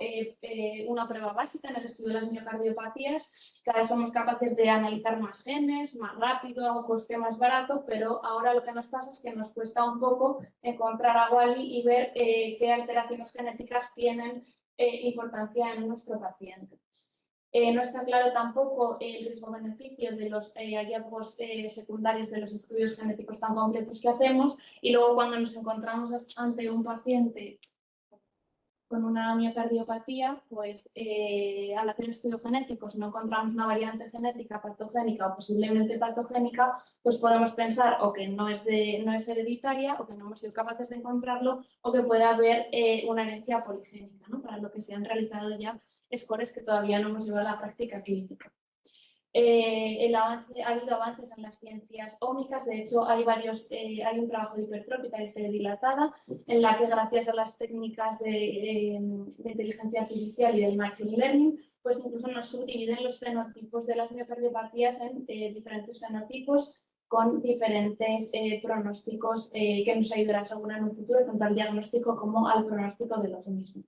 una prueba básica en el estudio de las miocardiopatías. Cada vez somos capaces de analizar más genes, más rápido, a un coste más barato, pero ahora lo que nos pasa es que nos cuesta un poco encontrar a Wally y ver qué alteraciones genéticas tienen importancia en nuestro paciente. No está claro tampoco el riesgo-beneficio de los hallazgos secundarios de los estudios genéticos tan completos que hacemos, y luego cuando nos encontramos ante un paciente con una miocardiopatía, pues al hacer estudios genéticos no encontramos una variante genética patogénica o posiblemente patogénica, pues podemos pensar o que no es hereditaria, o que no hemos sido capaces de encontrarlo, o que puede haber una herencia poligénica, ¿no? Para lo que se han realizado ya scores que todavía no hemos llevado a la práctica clínica. Ha habido avances en las ciencias ómicas, de hecho hay un trabajo de hipertrófica y de dilatada, en la que gracias a las técnicas de inteligencia artificial y del machine learning, pues incluso nos subdividen los fenotipos de las miocardiopatías en diferentes fenotipos con diferentes pronósticos que nos ayudarán seguro en un futuro, tanto al diagnóstico como al pronóstico de los mismos.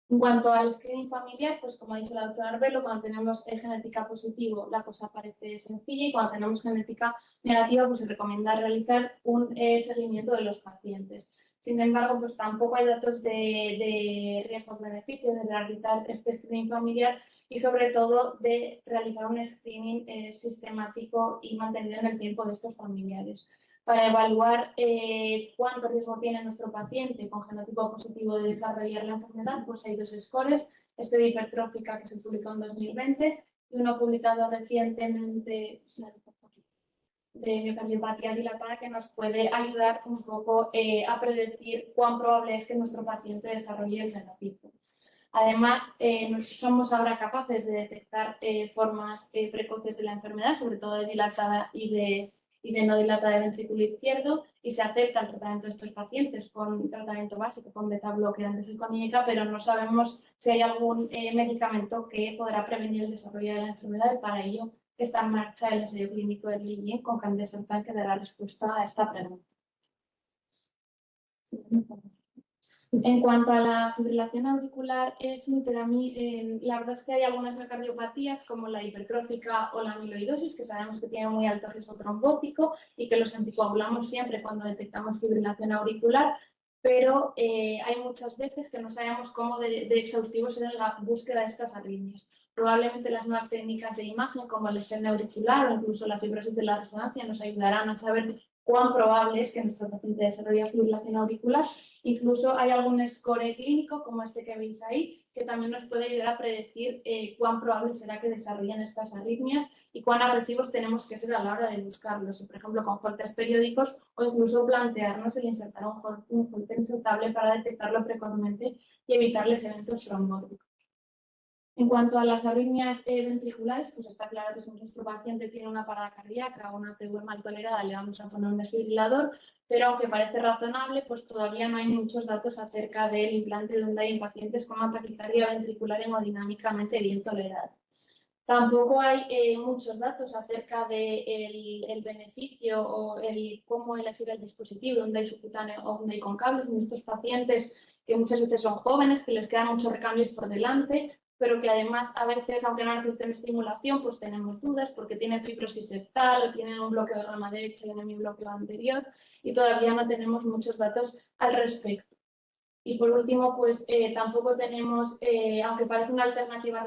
En cuanto al screening familiar, pues como ha dicho la doctora Arbelo, cuando tenemos genética positivo la cosa parece sencilla, y cuando tenemos genética negativa pues se recomienda realizar un seguimiento de los pacientes. Sin embargo, pues tampoco hay datos de riesgos-beneficios de realizar este screening familiar y sobre todo de realizar un screening sistemático y mantenido en el tiempo de estos familiares. Para evaluar cuánto riesgo tiene nuestro paciente con genotipo positivo de desarrollar la enfermedad, pues hay 2 scores, este de hipertrófica que se publicó en 2020 y uno publicado recientemente de miocardiopatía dilatada, que nos puede ayudar un poco a predecir cuán probable es que nuestro paciente desarrolle el fenotipo. Además, somos ahora capaces de detectar formas precoces de la enfermedad, sobre todo de dilatada y de no dilatada del ventrículo izquierdo, y se acepta el tratamiento de estos pacientes con tratamiento básico, con beta-bloqueantes y con IECA, pero no sabemos si hay algún medicamento que podrá prevenir el desarrollo de la enfermedad, y para ello está en marcha el ensayo clínico de Lilien con Candesertan, que dará respuesta a esta pregunta. En cuanto a la fibrilación auricular fluter, a mí la verdad es que hay algunas miocardiopatías como la hipertrófica o la amiloidosis, que sabemos que tienen muy alto riesgo trombótico y que los anticoagulamos siempre cuando detectamos fibrilación auricular, pero hay muchas veces que no sabemos cómo de exhaustivos en la búsqueda de estas arritmias. Probablemente las nuevas técnicas de imagen como el escena auricular o incluso la fibrosis de la resonancia nos ayudarán a saber cuán probable es que nuestro paciente desarrolle fibrilación auricular. Incluso hay algún score clínico, como este que veis ahí, que también nos puede ayudar a predecir cuán probable será que desarrollen estas arritmias y cuán agresivos tenemos que ser a la hora de buscarlos, por ejemplo, con Holters periódicos, o incluso plantearnos el insertar un Holter insertable para detectarlo precozmente y evitarles eventos trombóticos. En cuanto a las arritmias ventriculares, pues está claro que si nuestro paciente tiene una parada cardíaca o una TV mal tolerada, le vamos a poner un desfibrilador, pero aunque parece razonable, pues todavía no hay muchos datos acerca del implante de Undai en pacientes con una taquicardia ventricular hemodinámicamente bien tolerada. Tampoco hay muchos datos acerca del beneficio o cómo elegir el dispositivo de Undai subcutáneo o Undai con cables en estos pacientes que muchas veces son jóvenes, que les quedan muchos recambios por delante, pero que además a veces, aunque no necesiten estimulación, pues tenemos dudas porque tienen fibrosis septal o tienen un bloqueo de rama derecha y un hemibloqueo anterior y todavía no tenemos muchos datos al respecto. Y por último, pues tampoco tenemos, aunque parece una alternativa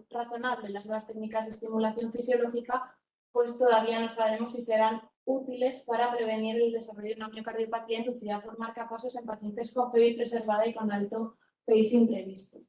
razonable, las nuevas técnicas de estimulación fisiológica, pues todavía no sabemos si serán útiles para prevenir el desarrollo de una miocardiopatía inducida por marcapasos en pacientes con PVI preservada y con alto PVI imprevisto.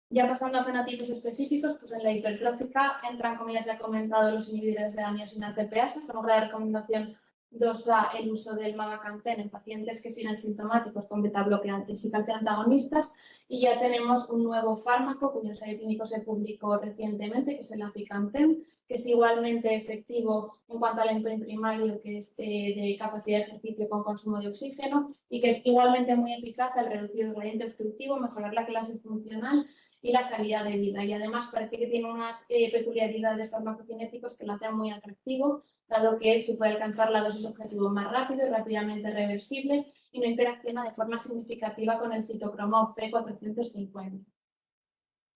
Ya pasando a fenotipos específicos, pues en la hipertrófica entran, como ya se ha comentado, los inhibidores de la miosina TPasa, con una recomendación 2A el uso del mavacamten en pacientes que siguen sintomáticos con beta-bloqueantes y calciantagonistas, y ya tenemos un nuevo fármaco cuyo ensayo clínico se publicó recientemente, que es el aficamten, que es igualmente efectivo en cuanto al endpoint primario, que es de capacidad de ejercicio con consumo de oxígeno, y que es igualmente muy eficaz al reducir el gradiente obstructivo, mejorar la clase funcional y la calidad de vida. Y además parece que tiene unas peculiaridades farmacocinéticas que lo hacen muy atractivo, dado que se puede alcanzar la dosis objetivo más rápido y rápidamente reversible y no interacciona de forma significativa con el citocromo P450.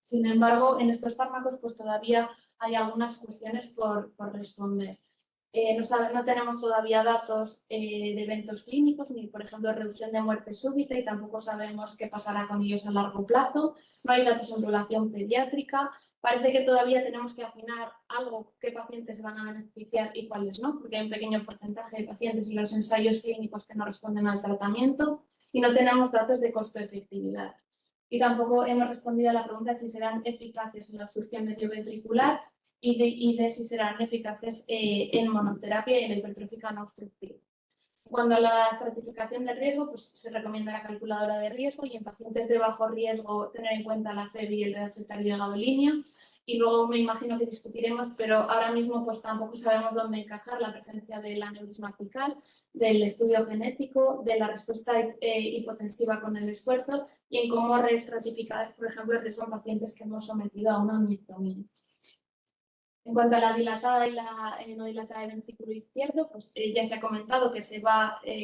Sin embargo, en estos fármacos pues todavía hay algunas cuestiones por responder. No tenemos todavía datos de eventos clínicos, ni por ejemplo reducción de muerte súbita, y tampoco sabemos qué pasará con ellos a largo plazo. No hay datos en población pediátrica. Parece que todavía tenemos que afinar algo, qué pacientes van a beneficiar y cuáles no, porque hay un pequeño porcentaje de pacientes en los ensayos clínicos que no responden al tratamiento y no tenemos datos de costo-efectividad. Y tampoco hemos respondido a la pregunta de si serán eficaces en la absorción medioventricular y de si serán eficaces en monoterapia y en la hipertrófica no obstructiva. Cuando a la estratificación de riesgo, pues se recomienda la calculadora de riesgo, y en pacientes de bajo riesgo tener en cuenta la FEB y el refractario de gadolinea. Y luego me imagino que discutiremos, pero ahora mismo pues tampoco sabemos dónde encajar la presencia del aneurisma apical, del estudio genético, de la respuesta hipotensiva con el esfuerzo y en cómo reestratificar, por ejemplo, el riesgo en pacientes que hemos sometido a una miectomía. En cuanto a la dilatada y la no dilatada del ventrículo izquierdo, pues ya se ha comentado que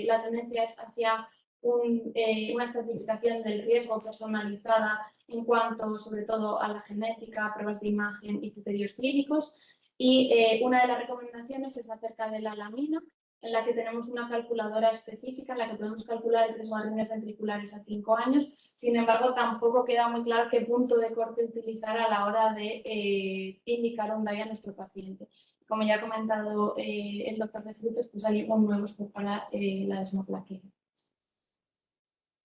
la tendencia es hacia una estratificación del riesgo personalizada en cuanto sobre todo a la genética, pruebas de imagen y criterios clínicos. Y una de las recomendaciones es acerca de la lamina, en la que tenemos una calculadora específica en la que podemos calcular el riesgo de arritmias ventriculares a 5 años. Sin embargo, tampoco queda muy claro qué punto de corte utilizar a la hora de indicar un DAI a nuestro paciente. Como ya ha comentado el doctor de Frutos, pues hay nuevos para la desmoplaquia.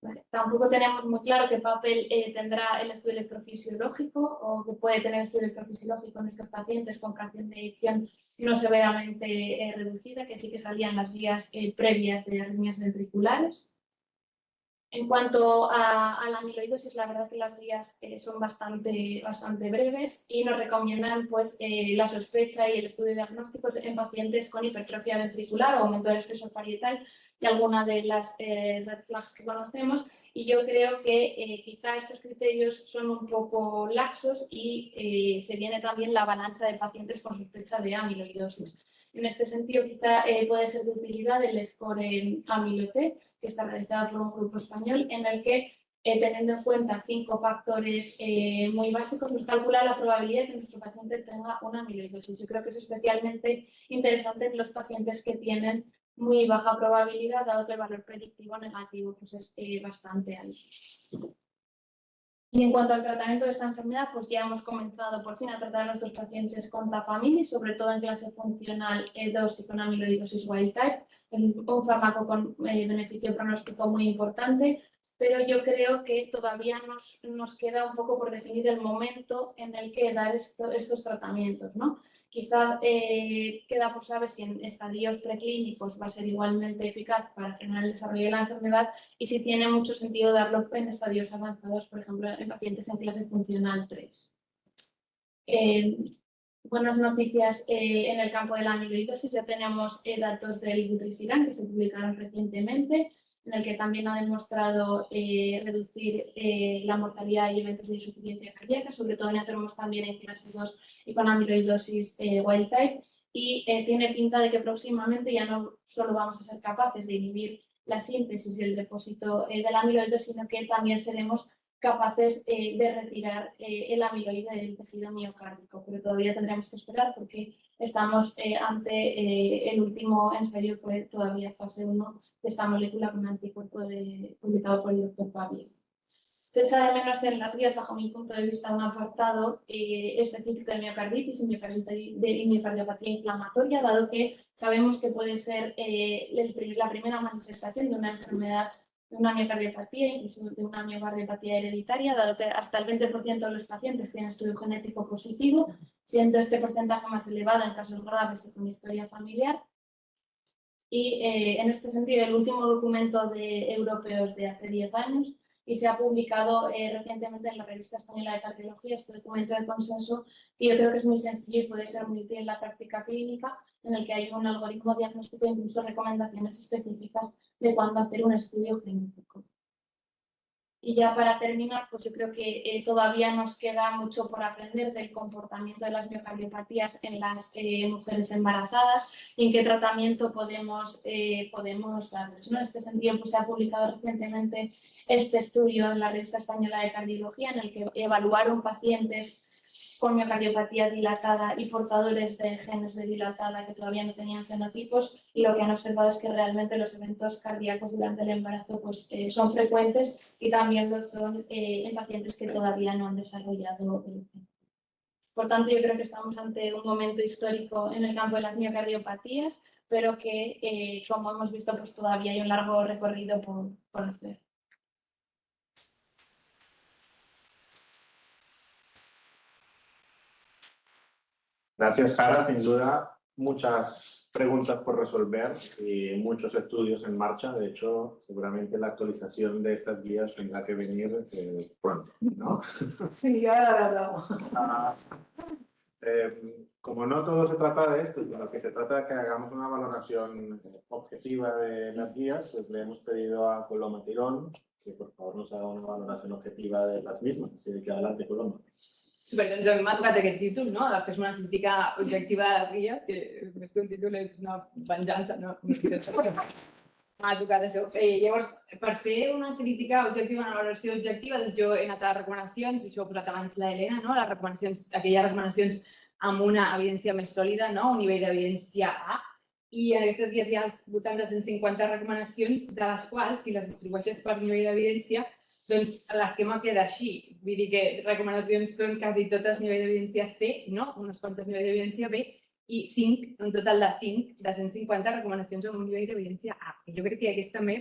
Vale. Tampoco tenemos muy claro qué papel tendrá el estudio electrofisiológico o que puede tener el estudio electrofisiológico en estos pacientes con fracción de eyección no severamente reducida, que sí que salían las vías previas de arritmias ventriculares. En cuanto a la amiloidosis, la verdad que las vías son bastante breves y nos recomiendan pues, la sospecha y el estudio diagnóstico en pacientes con hipertrofia ventricular o aumento del espesor parietal y alguna de las red flags que conocemos, y yo creo que quizá estos criterios son un poco laxos y se viene también la avalancha de pacientes con sospecha de amiloidosis. En este sentido, quizá puede ser de utilidad el score AMILO-T, que está realizado por un grupo español, en el que, teniendo en cuenta 5 factores muy básicos, nos calcula la probabilidad de que nuestro paciente tenga una amiloidosis. Yo creo que es especialmente interesante en los pacientes que tienen muy baja probabilidad, dado que el valor predictivo negativo pues, es bastante alto. Y en cuanto al tratamiento de esta enfermedad, pues ya hemos comenzado por fin a tratar a nuestros pacientes con tafamidis, sobre todo en clase funcional E2 y con amiloidosis wild type, un fármaco con beneficio pronóstico muy importante, pero yo creo que todavía nos queda un poco por definir el momento en el que dar estos tratamientos, ¿no? Quizá queda por saber si en estadios preclínicos va a ser igualmente eficaz para frenar el desarrollo de la enfermedad y si tiene mucho sentido darlo en estadios avanzados, por ejemplo, en pacientes en clase funcional 3. Buenas noticias en el campo de la amiloidosis. Ya tenemos datos del vutrisiran que se publicaron recientemente, en el que también ha demostrado reducir la mortalidad y eventos de insuficiencia cardíaca, sobre todo en enfermos también en clase 2 y con amiloidosis wild type. Y tiene pinta de que próximamente ya no solo vamos a ser capaces de inhibir la síntesis y el depósito de la amiloide, sino que también seremos capaces de retirar el amiloide del tejido miocárdico, pero todavía tendremos que esperar porque estamos ante el último ensayo, fue todavía fase 1 de esta molécula con anticuerpo publicado por el doctor Paviev. Se echa de menos en las guías, bajo mi punto de vista, un apartado específico de miocarditis y miocardiopatía inflamatoria, dado que sabemos que puede ser la primera manifestación de una enfermedad, de una miocardiopatía, incluso de una miocardiopatía hereditaria, dado que hasta el 20% de los pacientes tienen estudio genético positivo, siendo este porcentaje más elevado en casos graves y con historia familiar. Y en este sentido, el último documento europeos de hace 10 años, y se ha publicado recientemente en la Revista Española de Cardiología este documento de consenso, que yo creo que es muy sencillo y puede ser muy útil en la práctica clínica, en el que hay un algoritmo diagnóstico e incluso recomendaciones específicas de cuándo hacer un estudio genético. Y ya para terminar, pues yo creo que todavía nos queda mucho por aprender del comportamiento de las miocardiopatías en las mujeres embarazadas y en qué tratamiento podemos darles, ¿no? En este sentido, pues, se ha publicado recientemente este estudio en la Revista Española de Cardiología, en el que evaluaron pacientes con miocardiopatía dilatada y portadores de genes de dilatada que todavía no tenían fenotipos, y lo que han observado es que realmente los eventos cardíacos durante el embarazo pues, son frecuentes y también lo son en pacientes que todavía no han desarrollado el gen. Por tanto, yo creo que estamos ante un momento histórico en el campo de las miocardiopatías, pero que, como hemos visto, pues todavía hay un largo recorrido por hacer. Gracias, Jara. Sin duda, muchas preguntas por resolver y muchos estudios en marcha. De hecho, seguramente la actualización de estas guías tendrá que venir pronto, ¿no? Sí, ya Como no todo se trata de esto, de lo que se trata de que hagamos una valoración objetiva de las guías, pues le hemos pedido a Coloma Tirón que por favor nos haga una valoración objetiva de las mismas. Así que adelante, Coloma. Super, doncs a mi m'ha tocat aquest títol, no? De fer una crítica objectiva de les guies, que més que un títol és una venjança, no? M'ha tocat això. Llavors, per fer una crítica objectiva, una valoració objectiva, doncs jo he anat a recomanacions, i això ho ha posat abans l'Helena, no? Les recomanacions, aquelles recomanacions amb una evidència més sòlida, no? Un nivell d'evidència A, i en aquestes guies hi ha als voltant de 150 recomanacions, de les quals, si les distribueixes per nivell d'evidència, doncs l'esquema queda així. Vull dir que recomanacions són quasi totes nivell d'evidència C, no? Unes quantes nivell d'evidència B, i 5, un total de 5 de 150 recomanacions amb un nivell d'evidència A. I jo crec que aquest també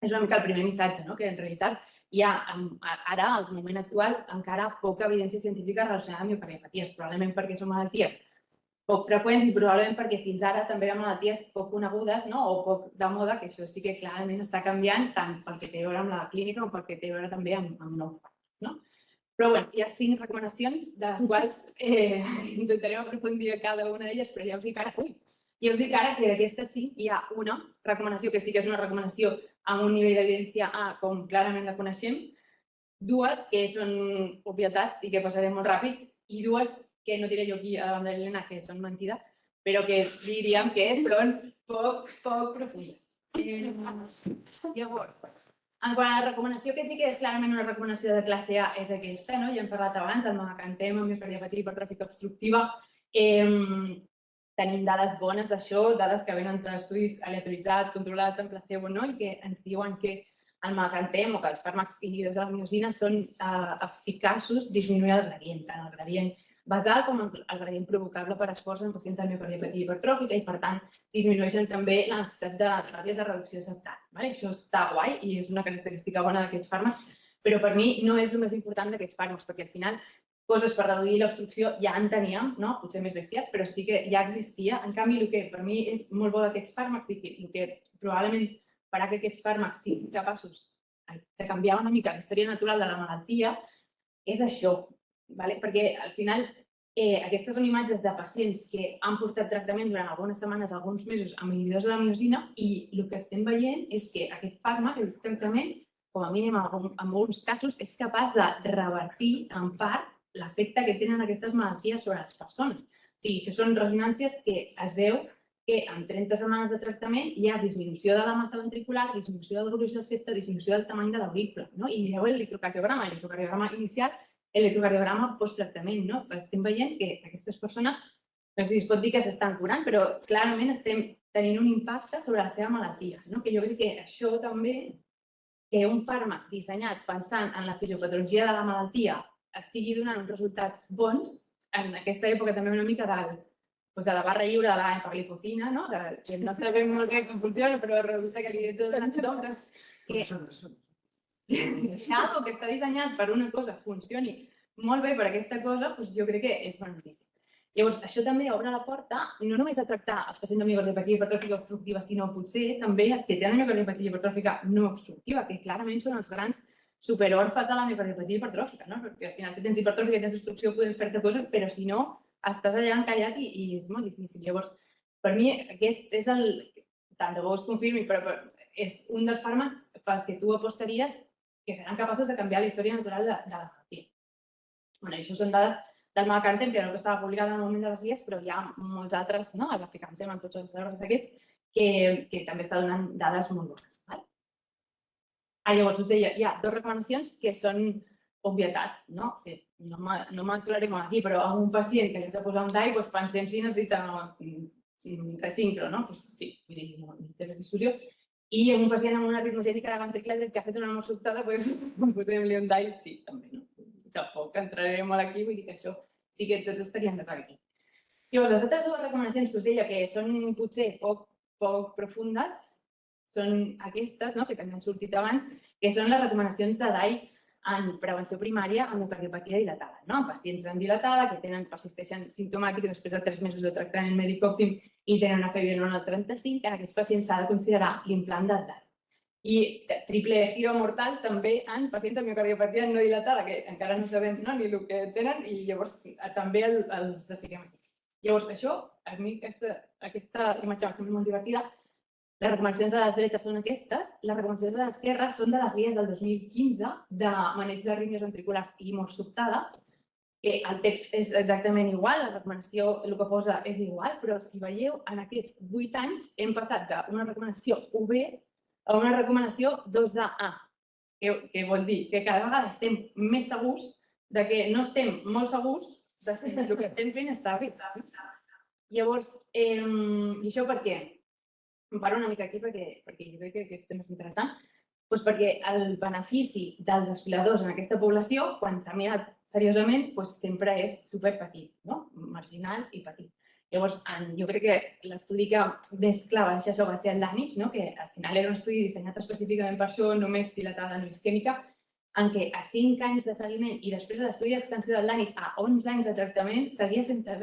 és una mica el primer missatge, no? Que en realitat hi ha ara, al moment actual, encara poca evidència científica relacionada amb miocardiopaties, probablement perquè són malalties poc freqüents i probablement perquè fins ara també eren malalties poc conegudes, no? O poc de moda, que això sí que clarament està canviant tant pel que té a veure amb la clínica com pel que té a veure també amb nous fàrmacs, no? Però bé, hi ha 5 recomanacions, de les quals intentarem aprofundir a cada una d'elles, però ja us dic ara, I us dic ara que d'aquestes 5 hi ha una recomanació que sí que és una recomanació amb un nivell d'evidència A, com clarament la coneixem, 2 que són obvietats i que passaré molt ràpid, i 2 que no diré jo aquí a davant de l'Helena, que són mentida, però que diríem que són poc profundes. Llavors, en quant a la recomanació, que sí que és clarament una recomanació de classe A, és aquesta, no? Ja hem parlat abans, el magacantem amb miocardiopàtia hipertròfica obstructiva. Tenim dades bones d'això, dades que venen d'estudis aleatoritzats, controlats en placebo, no? I que ens diuen que el magacantem o que els fàrmacs inhibidors de la miosina són eficaços disminuint el gradient, tant el gradient basal com el gradient provocable per esforç en pacients amb miocardiopatia hipertròfica i, per tant, disminueixen també la necessitat de teràpies de reducció acceptant. Això està guai i és una característica bona d'aquests fàrmacs, però per mi no és el més important d'aquests fàrmacs, perquè al final coses per reduir l'obstrucció ja en teníem, potser més bestiat, però sí que ja existia. En canvi, el que per mi és molt bo d'aquests fàrmacs i el que probablement farà que aquests fàrmacs siguin capaços de canviar una mica la història natural de la malaltia és això, perquè al final aquestes són imatges de pacients que han portat tractament durant algunes setmanes, alguns mesos, amb inhibidors de la miosina i el que estem veient és que aquest fàrmac, el tractament, com a mínim en alguns casos, és capaç de revertir en part l'efecte que tenen aquestes malalties sobre les persones. O sigui, això són ressonàncies que es veu que en 30 setmanes de tractament hi ha disminució de la massa ventricular, disminució del gruix del septe, disminució del tamany de l'aurícula. I mireu l'electrocardiograma inicial, l'electrocardiograma posttractament. Estem veient que aquestes persones, no sé si es pot dir que s'estan curant, però clarament estem tenint un impacte sobre la seva malaltia. Que jo crec que això també, que un fàrmac dissenyat pensant en la fisiopatologia de la malaltia estigui donant uns resultats bons, en aquesta època també una mica de la barra lliure de la empaglifosina, que no sabem molt bé com funciona, però resulta que li donen totes, que algo que està dissenyat per una cosa funcioni molt bé per aquesta cosa, jo crec que és bona notícia. Llavors, això també obre la porta no només a tractar els pacients amb miocardiopàtia hipertròfica obstructiva, sinó potser també els que tenen miocardiopàtia hipertròfica no obstructiva, que clarament són els grans superòrfes de la miocardiopàtia hipertròfica, perquè al final si tens hipertròfica i tens obstrucció poden fer-te coses, però si no, estàs allà encallat i és molt difícil. Llavors, per mi, aquest és tant de bo es confirmi, però és un dels fàrmacs pels que tu apostaries que seran capaços de canviar la història natural de la malaltia. Això són dades del magacantem, que no estava publicat en el moment de les guies, però hi ha molts altres, l'aficantem en tots els arbres aquests, que també està donant dades molt bones. Llavors, us deia, hi ha 2 recomanacions que són obvietats, no m'aturaré molt aquí, però a un pacient que li has de posar un DAI, pensem si necessita resincro, sí, no té més discussió. I a un pacient amb una ritmogènica de ventricle que ha fet una mort sobtada, posem-li un DAI, sí, també. Tampoc entraré molt aquí, vull dir que això sí que tots estaríem d'acord aquí. Llavors, les altres 2 recomanacions que us deia que són potser poc profundes són aquestes, que també han sortit abans, que són les recomanacions de DAI en prevenció primària amb miocardiopatia dilatada. En pacients amb dilatada que persisteixen simptomàtics després de 3 mesos de tractament mèdic òptim i tenen una FeNO del 35, en aquests pacients s'ha de considerar l'implant del DAI. I triple giro mortal també en pacients amb miocardiopatia no dilatada, que encara no sabem ni el que tenen i llavors també els fiquem aquí. Llavors, això, a mi aquesta imatge m'ha semblat molt divertida. Les recomanacions de les dretes són aquestes, les recomanacions de l'esquerra són de les guies del 2015 de maneig d'arrítmies ventriculars i mort sobtada, que el text és exactament igual, la recomanació, el que posa és igual, però si veieu, en aquests 8 anys hem passat d'una recomanació UB a una recomanació 2A, que vol dir que cada vegada estem més segurs de que no estem molt segurs de si el que estem fent està bé. Llavors, i això per què? Em paro una mica aquí perquè jo crec que aquest tema és interessant. Perquè el benefici dels desfiladors en aquesta població, quan s'ha mirat seriosament, sempre és superpetit, marginal i petit. Llavors, jo crec que l'estudi que més clar va deixar això va ser el Danish, que al final era un estudi dissenyat específicament per això, només dilatada no isquèmica, en què a 5 anys de seguiment i després de l'estudi d'extensió del Danish a 11 anys de tractament seguia sense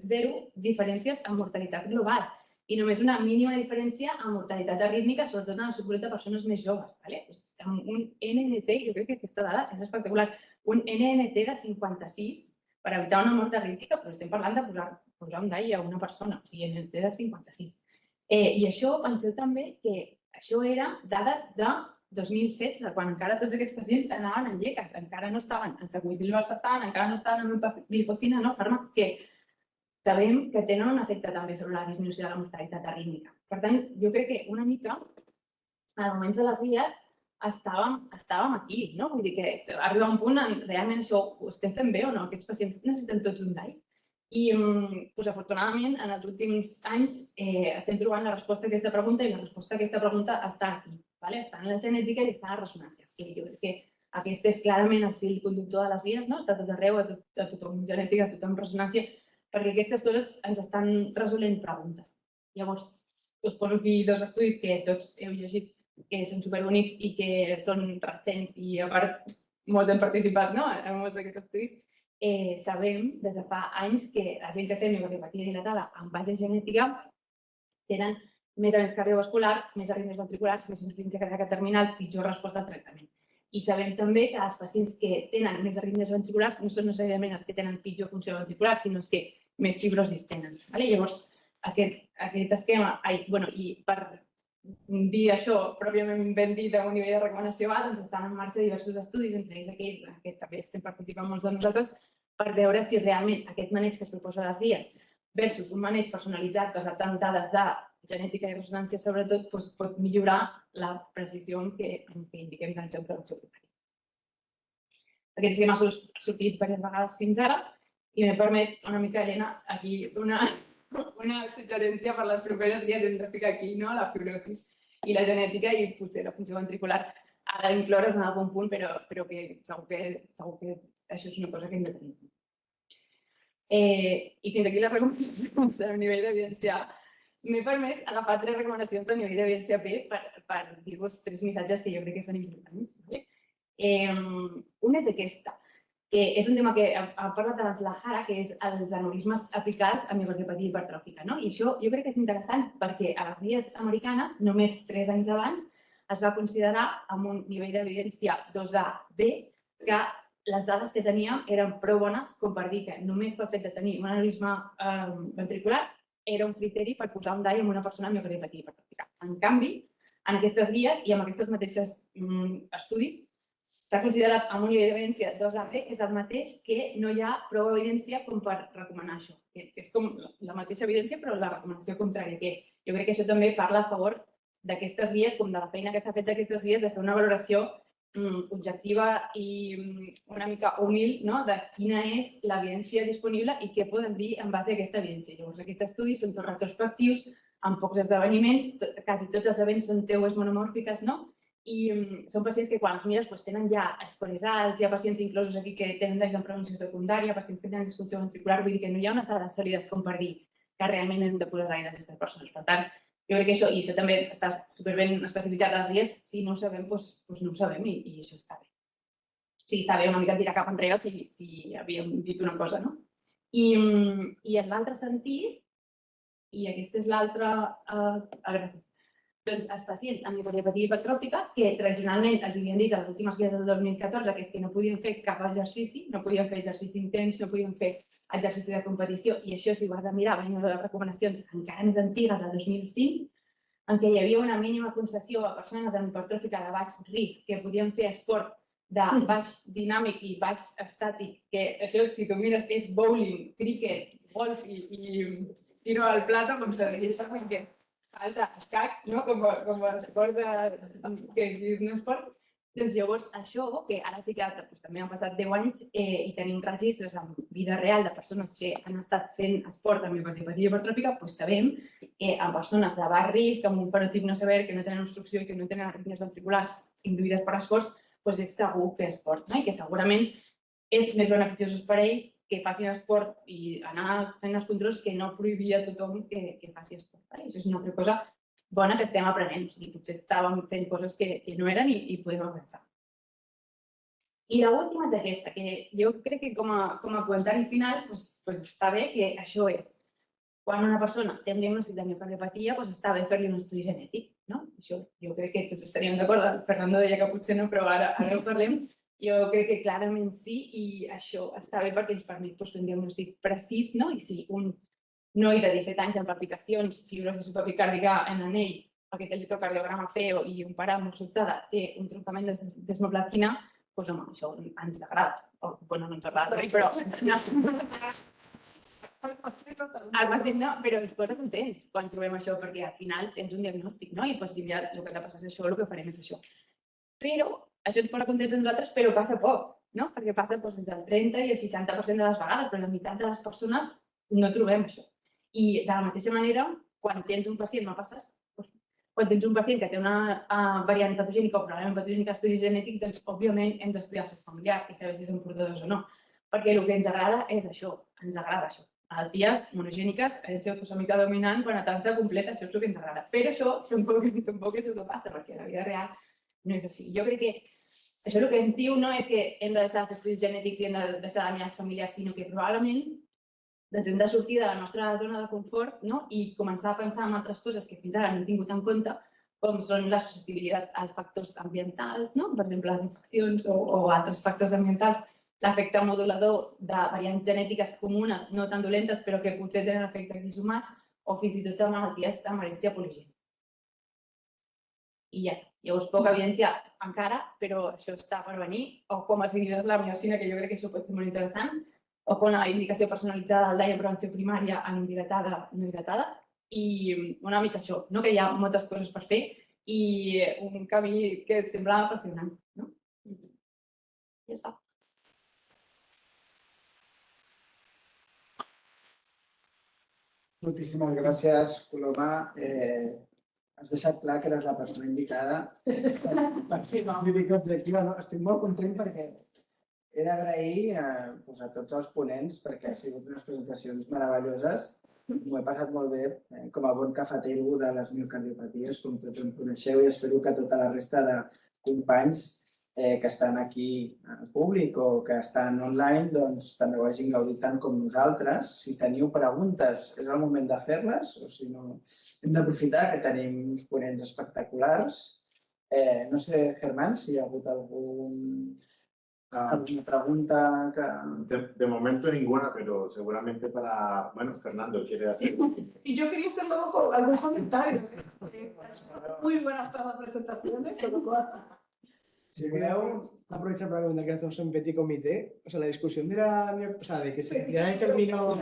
0 diferències en mortalitat global. I només una mínima diferència en mortalitat arrítmica, sobretot en el subgrup de persones més joves. Amb un NNT, jo crec que aquesta dada és espectacular, un NNT de 56 per evitar una mort arrítmica, però estem parlant de posar posar un DAI a una persona, o sigui, en el de 56. I això penseu també que això era dades de 2016, quan encara tots aquests pacients anaven en lleques, encara no estaven en sacubitril/valsartan, encara no estaven en glifosina, no? Fàrmacs que sabem que tenen un efecte també sobre la disminució de la mortalitat arrítmica. Per tant, jo crec que una mica, als moments de les guies, estàvem aquí, no? Vull dir que arriba un punt en realment això ho estem fent bé o no? Aquests pacients necessiten tots un DAI. I, afortunadament, en els últims anys estem trobant la resposta a aquesta pregunta i la resposta a aquesta pregunta està aquí. Està en la genètica i està en la ressonància. Jo crec que aquest és clarament el fil conductor de les guies, està tot arreu, a tothom genètica, a tothom ressonància, perquè aquestes coses ens estan resolent preguntes. Llavors, us poso aquí dos estudis que tots heu llegit, que són superbonics i que són recents i, a part, molts hem participat en molts d'aquests estudis. Sabem des de fa anys que la gent que té miocardiopàtia dilatada amb base genètica tenen més events cardiovasculars, més arrítmies ventriculars, més insuficiència cardíaca terminal, pitjor resposta al tractament. I sabem també que els pacients que tenen més arrítmies ventriculars no són necessàriament els que tenen pitjor funció ventricular, sinó els que més fibrosis tenen. Llavors, aquest esquema, i per dir això pròpiament ben dit a un nivell de recomanació A, doncs estan en marxa diversos estudis, entre ells aquells que també estem participant molts de nosaltres, per veure si realment aquest maneig que es proposa a les guies versus un maneig personalitzat basat en dades de genètica i ressonància, sobretot, pot millorar la precisió en què indiquem de la prevenció primària. Aquest esquema ha sortit diverses vegades fins ara i m'he permès una mica, Helena, aquí una suggerència per les properes guies. Hem de ficar aquí la fibrosis i la genètica i potser la funció ventricular ha d'incloure's en algun punt, però que segur que això és una cosa que hem de tenir. I fins aquí les recomanacions a nivell d'evidència. M'he permès agafar 3 recomanacions a nivell d'evidència B per dir-vos 3 missatges que jo crec que són importants. Una és aquesta, que és un tema que ha parlat abans la Jara, que és els aneurismes apicals amb miocardiopàtia hipertròfica. I això jo crec que és interessant perquè a les guies americanes, només 3 anys abans, es va considerar amb un nivell d'evidència 2A-B que les dades que teníem eren prou bones com per dir que només pel fet de tenir un aneurisme ventricular era un criteri per posar un DAI en una persona amb miocardiopàtia hipertròfica. En canvi, en aquestes guies i amb aquests mateixos estudis, s'ha considerat amb un nivell d'evidència 2A-B, és el mateix que no hi ha prou evidència com per recomanar això. És com la mateixa evidència, però la recomanació contrària, que jo crec que això també parla a favor d'aquestes guies, com de la feina que s'ha fet d'aquestes guies, de fer una valoració objectiva i una mica humil de quina és l'evidència disponible i què poden dir en base a aquesta evidència. Llavors, aquests estudis són tots retrospectius, amb pocs esdeveniments, quasi tots els events són TEUs monomòrfiques, i són pacients que quan els mires tenen ja escores alts, hi ha pacients inclosos aquí que tenen danys en prevenció secundària, pacients que tenen disfunció ventricular, vull dir que no hi ha unes dades sòlides com per dir que realment hem de posar gaire d'aquestes persones. Per tant, jo crec que això, i això també està superben especificat a les guies, si no ho sabem, doncs no ho sabem i això està bé. O sigui, està bé una mica tirar cap enrere si havíem dit una cosa, no? I en l'altre sentit, i aquesta és l'altra... Gràcies. Doncs els pacients amb miocardiopàtia hipertròfica, que tradicionalment els havien dit a les últimes guies del 2014 que és que no podien fer cap exercici, no podien fer exercici intens, no podien fer exercici de competició, i això, si ho has de mirar, venint de les recomanacions encara més antigues, del 2005, en què hi havia una mínima concessió a persones amb hipertròfica de baix risc que podien fer esport de baix dinàmic i baix estàtic, que això, si tu mires, és bowling, cricket, golf i tiro al plato, com se diria això, perquè falta escacs, com a esport que és un esport. Doncs llavors això, que ara sí que també han passat 10 anys i tenim registres en vida real de persones que han estat fent esport amb miocardiopàtia hipertròfica, doncs sabem que en persones de baix risc, amb un fenotip no sever, que no tenen obstrucció i que no tenen arrítmies ventriculars induïdes per esforç, doncs és segur fer esport, i que segurament és més beneficiós per a ells que facin esport i anar fent els controls que no prohibir a tothom que faci esport. Això és una altra cosa bona que estem aprenent, o sigui, potser estàvem fent coses que no eren i podem avançar. I l'última és aquesta, que jo crec que com a comentari final està bé que això és, quan una persona té un diagnòstic de miocardiopatia, està bé fer-li un estudi genètic. Això jo crec que tots estaríem d'acord, Fernando deia que potser no, però ara ho parlem. Jo crec que clarament sí, i això està bé perquè ens permet fer un diagnòstic precís, i si un noi de 17 anys amb palpitacions, fibrosi superbicàrdica en anell, aquest electrocardiograma feo i un pare molt sobtada té un troncament d'esmoplatina, doncs home, això ens agrada. Bueno, no ens agrada res, però... Però ens posa contents quan trobem això, perquè al final tens un diagnòstic, no? I pots dir, ja, el que t'ha passat és això, el que farem és això. Però això ens posa contents a nosaltres, però passa poc, no? Perquè passa entre el 30 i el 60% de les vegades, però la meitat de les persones no trobem això. I de la mateixa manera, quan tens un pacient, quan tens un pacient que té una variant patogènica o probablement patogènica d'estudi genètic, doncs, òbviament, hem d'estudiar els seus familiars i saber si són portadors o no. Perquè el que ens agrada és això, ens agrada això. Malalties monogèniques, herència autosòmica dominant, quan atança completa, això és el que ens agrada. Però això tampoc és el que passa, perquè la vida real no és així. Jo crec que això el que ens diu no és que hem de deixar els estudis genètics i hem de deixar de mirar les famílies, sinó que probablement hem de sortir de la nostra zona de confort i començar a pensar en altres coses que fins ara no hem tingut en compte, com són la susceptibilitat als factors ambientals, per exemple, les infeccions o altres factors ambientals, l'efecte modulador de variants genètiques comunes, no tan dolentes, però que potser tenen efecte xisomat, o fins i tot de malalties amb herència poligènica. I ja està. Llavors, poca evidència encara, però això està per venir. Ojo amb els inhibidors de la miosina, que jo crec que això pot ser molt interessant. Ojo amb la indicació personalitzada del DAI en prevenció primària en dilatada, no dilatada. I una mica això, que hi ha moltes coses per fer i un camí que sembla apassionant. Ja està. Moltíssimes gràcies, Coloma. Has deixat clar que eres la persona indicada. Estic molt content perquè he d'agrair a tots els ponents perquè han sigut unes presentacions meravelloses. M'ho he passat molt bé com a bon cafetero de les miocardiopaties, com tots em coneixeu, i espero que tota la resta de companys que estan aquí al públic o que estan online també ho hagin gaudit tant com nosaltres. Si teniu preguntes, és el moment de fer-les, o si no, hem d'aprofitar que tenim uns ponents espectaculars. No sé, Germán, si hi ha hagut alguna pregunta que... De momento ninguna, pero seguramente para... Bueno, Fernando quiere hacer... Y yo quería hacer luego algún comentario. Muy buenas todas las presentaciones, por lo cual... Si voleu, aprovechar para comentar que estamos en petit comité. O sea, la discusión de que se excluía el término...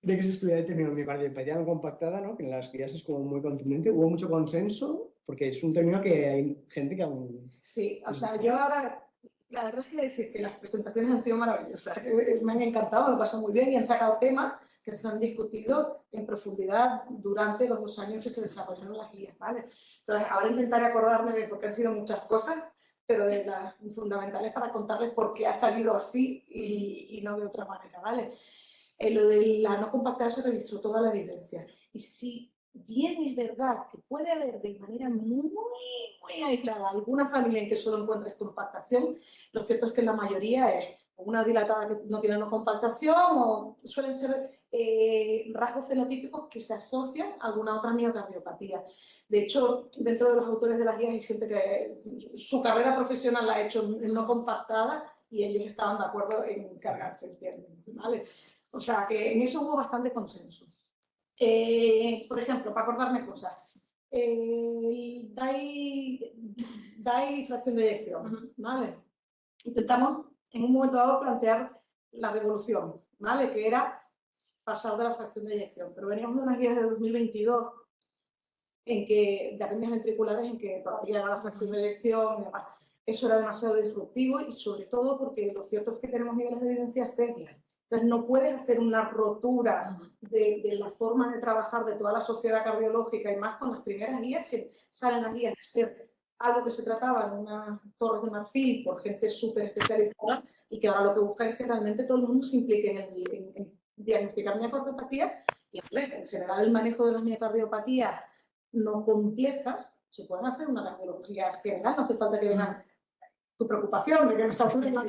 De que se excluía el término miocardiopatía no compactada, ¿no? Que en las guías es como muy contundente. Hubo mucho consenso, porque es un término que hay gente que aún... Sí, o sea, yo ahora... La verdad es que decir que las presentaciones han sido maravillosas. Me han encantado, me pasó muy bien y han sacado temas que se han discutido en profundidad durante los 2 años que se desarrollaron las guías, ¿vale? Entonces, ahora intentaré acordarme de porque han sido muchas cosas, pero de las fundamentales para contarles por qué ha salido así y no de otra manera, ¿vale? Lo de la no compactada se revisó toda la evidencia. Y si bien es verdad que puede haber de manera muy aislada alguna familia en que solo encuentres compactación, lo cierto es que la mayoría es una dilatada que no tiene no compactación o suelen ser rasgos fenotípicos que se asocian a alguna otra miocardiopatía. De hecho, dentro de los autores de las guías hay gente que su carrera profesional la ha hecho en no compactada y ellos estaban de acuerdo en cargarse el término, ¿vale? O sea, que en eso hubo bastante consenso. Por ejemplo, para acordarme cosas, DAI fracción de eyección, ¿vale? Intentamos en un momento dado plantear la revolución, ¿vale? Que era pasar de la fracción de eyección, pero veníamos de unas guías de 2022 de apéndices ventriculares en que todavía era la fracción de eyección y demás. Eso era demasiado disruptivo y sobre todo porque lo cierto es que tenemos niveles de evidencia serias. Entonces no puedes hacer una rotura de la forma de trabajar de toda la sociedad cardiológica y más con las primeras guías que salen las guías de ser algo que se trataba en unas torres de marfil por gente súper especializada y que ahora lo que buscan es que realmente todo el mundo se implique en diagnosticar miocardiopatías y en general el manejo de las miocardiopatías no complejas se pueden hacer una cardiología general, no hace falta que venga tu preocupación de que no se apure la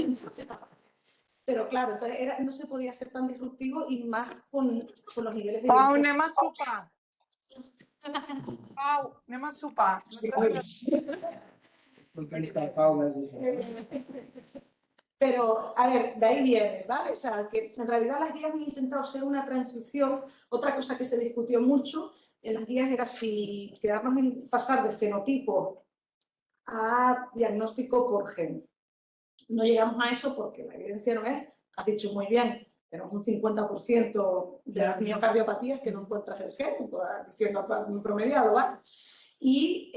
pero claro, entonces no se podía ser tan disruptivo y más con los niveles de... Pau, anem a sopar. Pau, anem a sopar. Pero, a ver, de ahí viene, ¿vale? O sea, que en realidad las guías han intentado ser una transición. Otra cosa que se discutió mucho en las guías era si quedarnos en pasar de fenotipo a diagnóstico por gen. No llegamos a eso porque la evidencia no es, has dicho muy bien, tenemos un 50% de las miocardiopatías que no encuentras el gen, diciendo un promediado, ¿vale? Y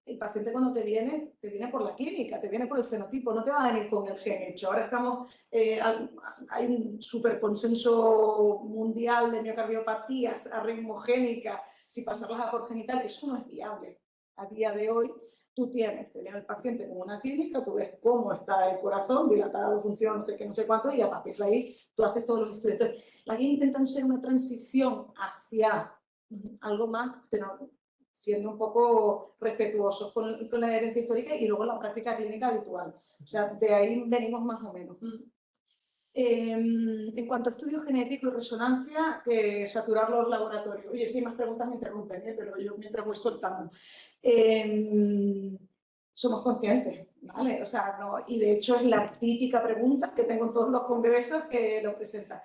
el paciente cuando te viene por la clínica, te viene por el fenotipo, no te va a venir con el gen hecho. Ahora estamos, hay un super consenso mundial de miocardiopatías arritmogénicas, si pasarlas a por genital, eso no es viable. A día de hoy, tú te viene el paciente con una clínica, tú ves cómo está el corazón, dilatado, funciona, no sé qué, no sé cuánto, y a partir de ahí tú haces todos los estudios. Entonces, las guías intentan ser una transición hacia algo más, pero siendo un poco respetuosos con la herencia histórica y luego la práctica clínica habitual. O sea, de ahí venimos más o menos. En cuanto a estudios genéticos y resonancia, que saturar los laboratorios. Oye, sí, más preguntas me interrumpen, pero yo mientras voy soltando. Somos conscientes, ¿vale? O sea, no, y de hecho es la típica pregunta que tengo en todos los congresos que lo presentan.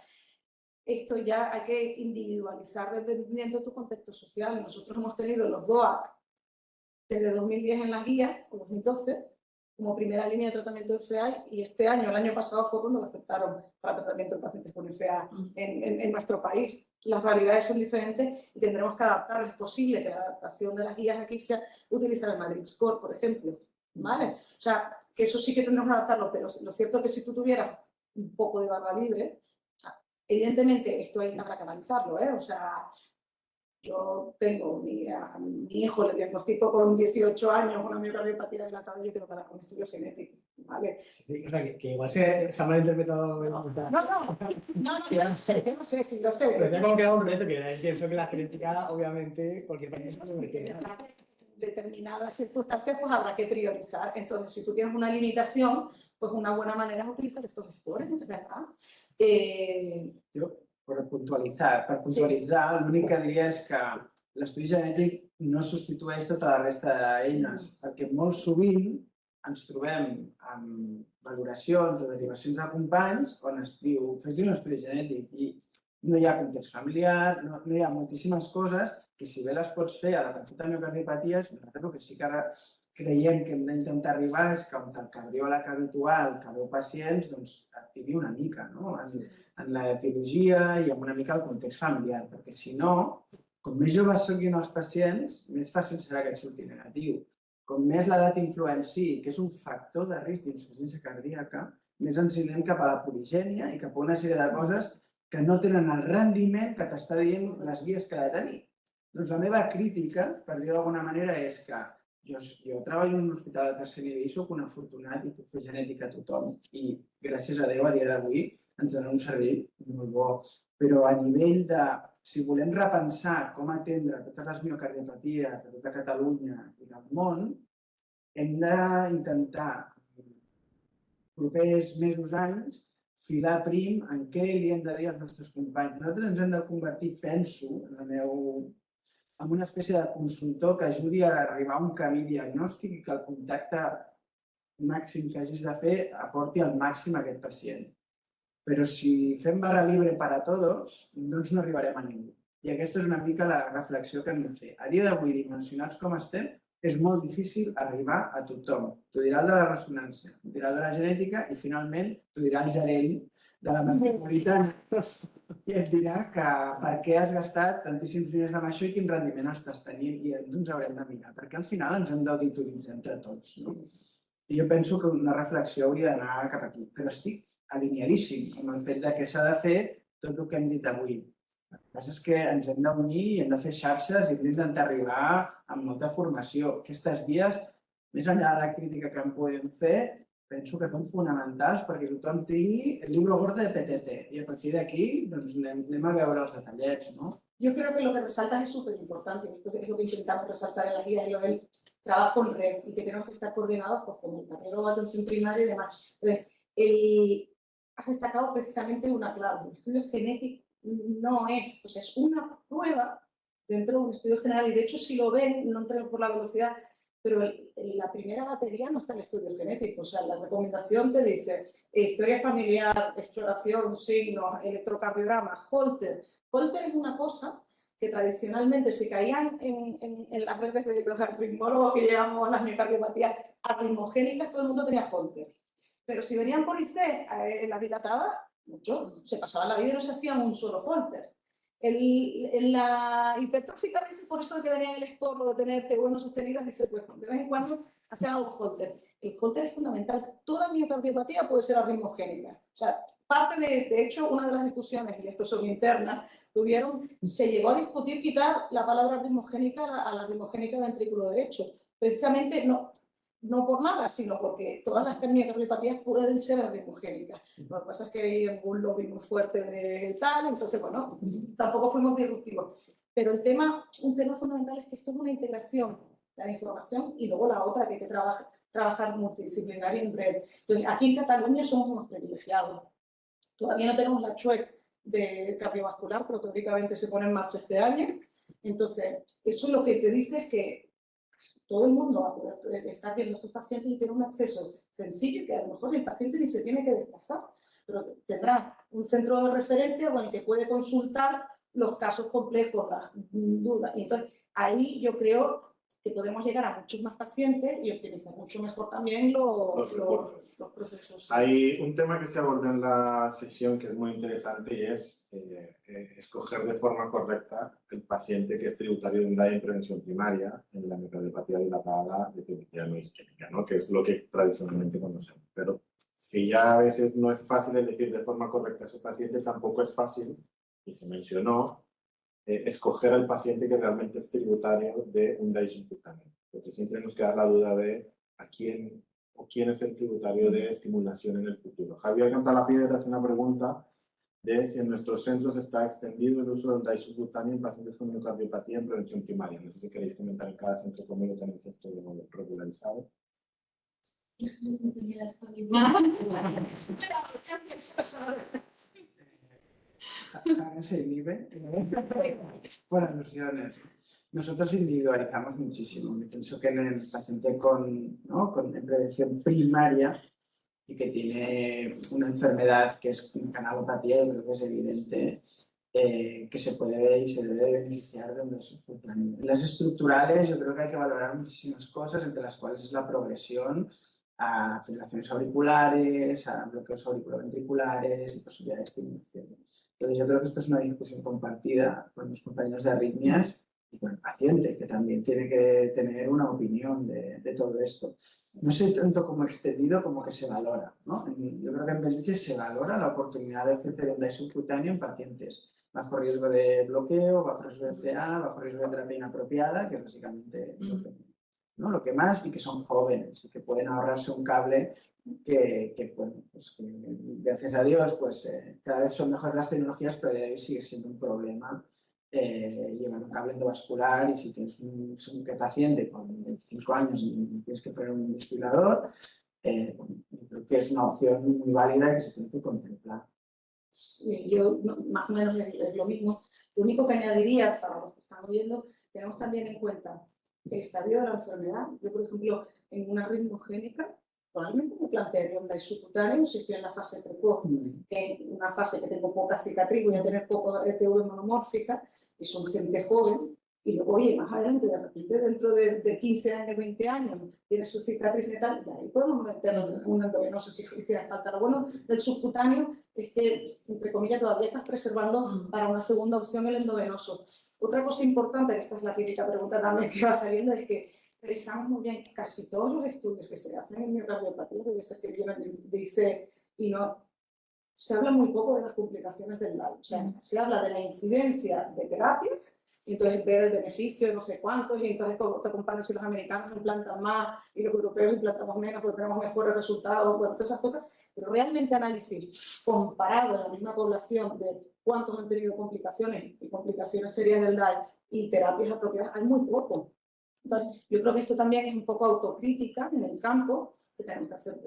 Esto ya hay que individualizar dependiendo de tu contexto social. Nosotros hemos tenido los DOAC desde 2010 en las guías, o 2012, como primera línea de tratamiento de FA, y este año, el año pasado, fue cuando lo aceptaron para tratamiento de pacientes con FA en nuestro país. Las realidades son diferentes y tendremos que adaptar. Es posible que la adaptación de las guías aquí sea utilizar el Madrid Score, por ejemplo, ¿vale? O sea, que eso sí que tendremos que adaptarlo, pero lo cierto es que si tú tuvieras un poco de barra libre, evidentemente esto habrá que analizarlo, ¿eh? O sea, yo tengo a mi hijo, le diagnostico con 18 años una miocardiopatía dilatada, yo creo que para un estudio genético, ¿vale? O sea, que igual se ha malinterpretado. No, sí, lo sé, sí, lo sé. Pero tengo que dar un reto, que pienso que la genética, obviamente, cualquier país determinadas circunstancias, pues habrá que priorizar. Entonces, si tú tienes una limitación, pues una buena manera es utilizar estos scores, ¿verdad? Jo, per puntualitzar, l'únic que diria és que l'estudi genètic no substitueix tota la resta d'eines, perquè molt sovint ens trobem amb valoracions o derivacions de companys on es diu fes-li un estudi genètic i no hi ha context familiar, no hi ha moltíssimes coses que si bé les pots fer a la consulta de miocardiopaties, nosaltres el que sí que creiem que hem d'intentar arribar és que el cardiòleg habitual que veu pacients doncs activi una mica, no? En la etiologia i en una mica el context familiar, perquè si no, com més joves siguin els pacients, més fàcil serà que et surti negatiu. Com més l'edat influenciï, que és un factor de risc d'insuficiència cardíaca, més ens anem cap a la poligènia i cap a una sèrie de coses que no tenen el rendiment que t'està dient les guies que ha de tenir. Doncs la meva crítica, per dir-ho d'alguna manera, és que jo treballo en un hospital de tercer nivell, soc un afortunat i puc fer genètica a tothom i gràcies a Déu a dia d'avui ens dona un servei molt bo. Però a nivell de, si volem repensar com atendre totes les miocardiopaties de tota Catalunya i del món, hem d'intentar, propers mesos, anys, filar prim en què li hem de dir als nostres companys. Nosaltres ens hem de convertir, penso, en una espècie de consultor que ajudi a arribar a un camí diagnòstic i que el contacte màxim que hagis de fer aporti al màxim a aquest pacient. Però si fem barra libre per a tots, doncs no arribarem a ningú. I aquesta és una mica la reflexió que hem de fer. A dia d'avui, dimensionats com estem, és molt difícil arribar a tothom. T'ho dirà el de la ressonància, t'ho dirà el de la genètica i finalment t'ho dirà el gerent de la metropolitana i et dirà que per què has gastat tantíssims diners en això i quin rendiment estàs tenint i ens haurem de mirar, perquè al final ens hem d'auditoриtzar entre tots. I jo penso que una reflexió hauria d'anar cap aquí, però estic alineadíssim amb el fet que s'ha de fer tot el que hem dit avui. El que passa és que ens hem d'unir i hem de fer xarxes i hem d'intentar arribar amb molta formació. Aquestes guies, més enllà de la crítica que en podem fer, penso que són fonamentals perquè tothom tingui el libro gordo de PTT y a partir de aquí doncs, anem a veure els detallets, ¿no? Yo creo que lo que resaltas es súper importante, es lo que intentamos resaltar en la guía, y lo del trabajo en red y que tenemos que estar coordinados pues, con el cardiólogo de atención primaria y demás. Entonces, has destacado precisamente una clave. El estudio genético no es, o sea, es una prueba dentro de un estudio general y de hecho si lo ven, no entremos por la velocidad, pero en la primera batería no está el estudio genético. O sea, la recomendación te dice historia familiar, exploración, signos, electrocardiograma, Holter. Holter es una cosa que tradicionalmente se caían en las redes de los arritmólogos que llevamos las miocardiopatías arritmogénicas, todo el mundo tenía Holter. Pero si venían por IC, en la dilatada, mucho, se pasaban la vida y no se hacían un solo Holter. En la hipertrófica, a veces por eso que venía en el score de tener T1 sostenidas, dice, pues de vez en cuando hacen algo Holter. El Holter es fundamental. Toda miocardiopatía puede ser arritmogénica. O sea, parte de hecho, una de las discusiones, y esto son internas, se llegó a discutir quitar la palabra arritmogénica a la arritmogénica ventrículo derecho. Precisamente no por nada, sino porque todas las miocardiopatías pueden ser arritmogénicas. Lo que pasa es que hay un lobby muy fuerte de tal, entonces, bueno, tampoco fuimos disruptivos. Pero un tema fundamental es que esto es una integración de la información y luego la otra que hay que trabajar multidisciplinaria en red. Entonces, aquí en Cataluña somos unos privilegiados. Todavía no tenemos la CHUEC de cardiovascular, pero teóricamente se pone en marcha este año. Entonces, eso lo que te dice es que todo el mundo va a poder estar viendo a estos pacientes y tener un acceso sencillo, que a lo mejor el paciente ni se tiene que desplazar, pero tendrá un centro de referencia con el que puede consultar los casos complejos, las dudas. Y entonces, ahí yo creo que podemos llegar a muchos más pacientes y optimizar mucho mejor también los procesos. Hay un tema que se aborda en la sesión que es muy interesante y es escoger de forma correcta el paciente que es tributario de un DAI en prevención primaria en la miocardiopatía dilatada de etiología no isquémica, ¿no? Que es lo que tradicionalmente conocemos. Pero si ya a veces no es fácil elegir de forma correcta a ese paciente, tampoco es fácil, y se mencionó, escoger al paciente que realmente es tributario de un DAI subcutáneo. Porque siempre nos queda la duda de a quién o quién es el tributario de estimulación en el futuro. Javier Cantalapiedra hace una pregunta de si en nuestros centros está extendido el uso del DAI subcutáneo en pacientes con miocardiopatía en prevención primaria. No sé si queréis comentar en cada centro cómo lo tenéis esto regularizado. Jara se inhibe por alusiones. Nosotros individualizamos muchísimo. Yo pienso que en el paciente con prevención primaria y que tiene una enfermedad que es una canalopatía, yo creo que es evidente que se puede y se debe beneficiar de un subcutáneo. En las estructurales yo creo que hay que valorar muchísimas cosas, entre las cuales es la progresión a fibrilaciones auriculares, a bloqueos auriculoventriculares y posibilidad de estimulación. Entonces yo creo que esto es una discusión compartida con los compañeros de arritmias y con el paciente, que también tiene que tener una opinión de todo esto. No sé tanto como extendido como que se valora, ¿no? Yo creo que en Belice se valora la oportunidad de ofrecer un DAI subcutáneo en pacientes bajo riesgo de bloqueo, bajo riesgo de FA, bajo riesgo de terapia inapropiada, que es básicamente lo que más, y que son jóvenes y que pueden ahorrarse un cable que gracias a Dios pues, cada vez son mejores las tecnologías, pero de hoy sigue siendo un problema llevar un cable endovascular, y si tienes un paciente con 25 años y tienes que poner un desfibrilador, yo creo que es una opción muy válida que se tiene que contemplar. Sí, yo más o menos es lo mismo. Lo único que añadiría para los que están viendo, tenemos también en cuenta el estadio de la enfermedad. Yo, por ejemplo, en una arritmogénica, probablemente me plantearía un DAI subcutáneo si estoy en la fase precoz, que es una fase que tengo poca cicatriz, voy a tener poco ETV monomórfica, y son gente joven, y luego, oye, más adelante, de repente, dentro de 15 años, 20 años, tiene su cicatriz y tal, y ahí podemos meter un endovenoso si hiciera falta. Lo bueno del subcutáneo es que, entre comillas, todavía estás preservando para una segunda opción el endovenoso. Otra cosa importante, que esta es la típica pregunta también que va saliendo, es que revisamos muy bien casi todos los estudios que se hacen en miocardiopatía, debe ser que vienen de IC, y no se habla muy poco de las complicaciones del DAI. O sea, se habla de la incidencia de terapias, y entonces ver el beneficio de no sé cuántos, y entonces te comparas si los americanos implantan más y los europeos implantamos menos porque tenemos mejores resultados, bueno, todas esas cosas, pero realmente análisis comparado en la misma población de cuántos han tenido complicaciones y complicaciones serias del DAI y terapias apropiadas, hay muy poco. Entonces, yo creo que esto también es un poco autocrítica en el campo, que tenemos que hacer,